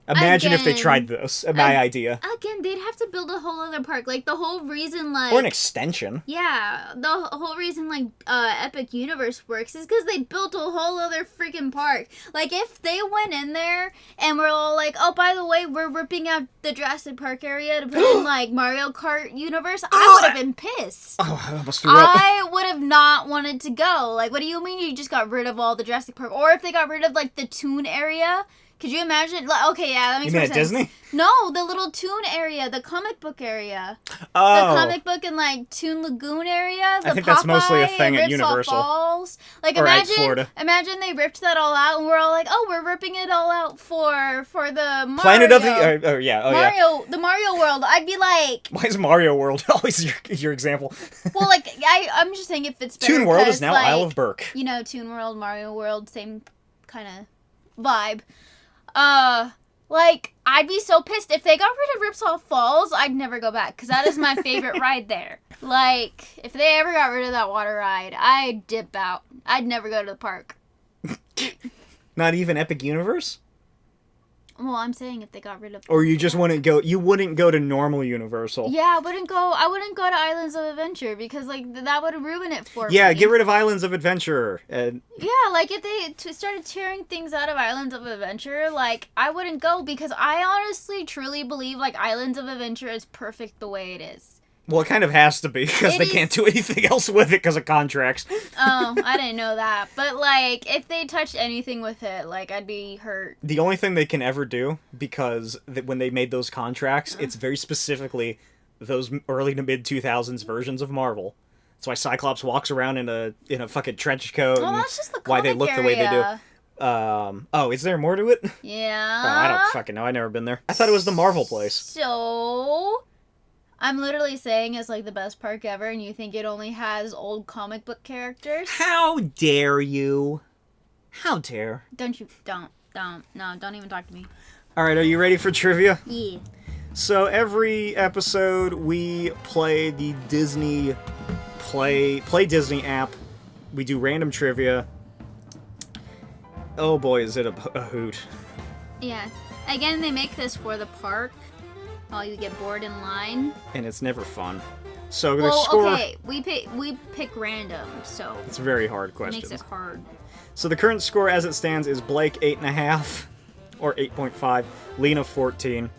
imagine if they tried this, my idea. Again, they'd have to build a whole other park. Like, the whole reason, like... Or an extension. Yeah, the whole reason, like, Epic Universe works is because they built a whole other freaking park. Like, if they went in there and were all like, oh, by the way, we're ripping out the Jurassic Park area to put in, like, Mario Kart Universe, I would have been pissed. Oh, I almost threw up. I would have not wanted to go. Like, what do you mean you just got rid of all the Jurassic Park? Or if they got rid of, like, the Toon area... Could you imagine? Like, okay, yeah, that makes more sense. You mean at Disney? No, the little Toon area, the comic book area. Oh. The comic book and, like, Toon Lagoon area. The I think that's mostly a Popeye thing at and Universal. Falls. Like, or at Florida. Imagine they ripped that all out and we're all like, oh, we're ripping it all out for the Mario. Planet of the... Mario, the Mario World. I'd be like... Why is Mario World always your example? Well, like, I'm just saying if it's better. Toon World is now like, Isle of Berk. You know, Toon World, Mario World, same kind of vibe. Like, I'd be so pissed. If they got rid of Ripsaw Falls, I'd never go back, because that is my favorite ride there. Like, if they ever got rid of that water ride, I'd dip out. I'd never go to the park. Not even Epic Universe? Well, I'm saying if they got rid of... Or you just wouldn't go... You wouldn't go to normal Universal. Yeah, I wouldn't go to Islands of Adventure, because, like, that would ruin it for me. Yeah, get rid of Islands of Adventure. Yeah, like, if they started tearing things out of Islands of Adventure, like, I wouldn't go, because I honestly, truly believe, like, Islands of Adventure is perfect the way it is. Well, it kind of has to be, because they can't do anything else with it because of contracts. Oh, I didn't know that. But, like, if they touched anything with it, like, I'd be hurt. The only thing they can ever do, because when they made those contracts, it's very specifically those early to mid-2000s versions of Marvel. That's why Cyclops walks around in a fucking trench coat. Well, and that's just the why they look the way they do. area. Is there more to it? Yeah. Oh, I don't fucking know. I've never been there. I thought it was the Marvel place. So... I'm literally saying it's like the best park ever, and you think it only has old comic book characters? How dare you? How dare? Don't even talk to me. Alright, are you ready for trivia? Yeah. So every episode we play the Disney Play Disney app. We do random trivia. Oh boy, is it a hoot. Yeah. Again, they make this for the park while you get bored in line. And it's never fun. So the Well, score... okay, we pick random, so It's very hard it questions. makes it hard. So the current score as it stands is Blake 8.5, or 8.5, Lena 14.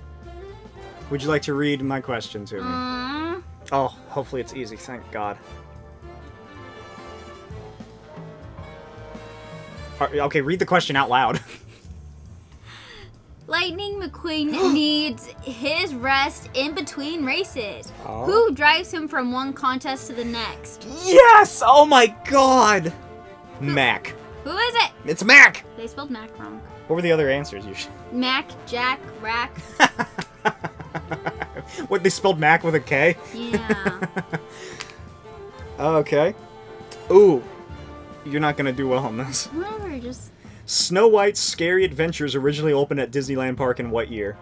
Would you like to read my question to me? Oh, hopefully it's easy, thank God. Okay, read the question out loud. Lightning McQueen needs his rest in between races. Oh. Who drives him from one contest to the next? Yes! Oh my God! Mac. Who is it? It's Mac! They spelled Mac wrong. What were the other answers usually? Mac, Jack, Rack. What, they spelled Mac with a K? Yeah. Okay. Ooh. You're not gonna do well on this. Whatever, just... Snow White's Scary Adventures originally opened at Disneyland Park in what year?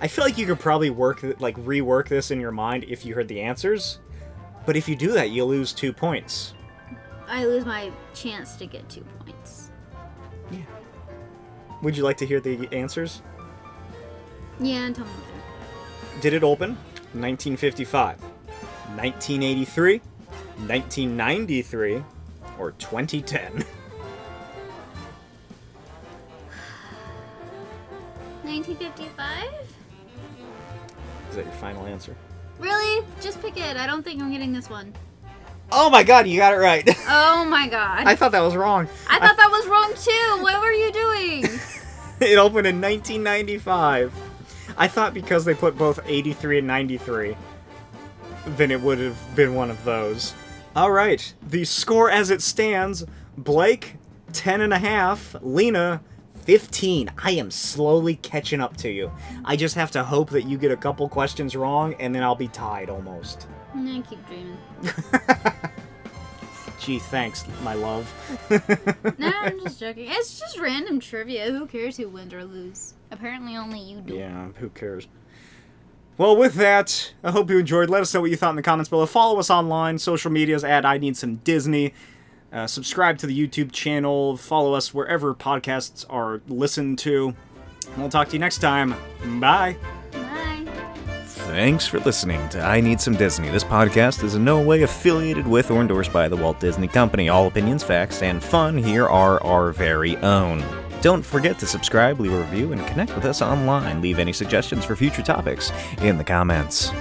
I feel like you could probably rework this in your mind if you heard the answers. But if you do that, you lose 2 points. I lose my chance to get 2 points. Yeah. Would you like to hear the answers? Yeah, tell me what they're... Did it open? 1955, 1983, 1993, or 2010? 1955? Is that your final answer? Really? Just pick it. I don't think I'm getting this one. Oh my God, you got it right. Oh my God. I thought that was wrong. I thought that was wrong too. What were you doing? It opened in 1995. I thought because they put both 83 and 93, then it would have been one of those. Alright, the score as it stands, Blake, 10.5, Lena, 15. I am slowly catching up to you. I just have to hope that you get a couple questions wrong, and then I'll be tied almost. I keep dreaming. Gee, thanks, my love. No, I'm just joking. It's just random trivia. Who cares who wins or lose? Apparently only you do. Yeah, who cares? Well, with that, I hope you enjoyed. Let us know what you thought in the comments below. Follow us online, social medias at I Need Some Disney. Subscribe to the YouTube channel. Follow us wherever podcasts are listened to. And we'll talk to you next time. Bye. Bye. Thanks for listening to I Need Some Disney. This podcast is in no way affiliated with or endorsed by the Walt Disney Company. All opinions, facts, and fun here are our very own. Don't forget to subscribe, leave a review, and connect with us online. Leave any suggestions for future topics in the comments.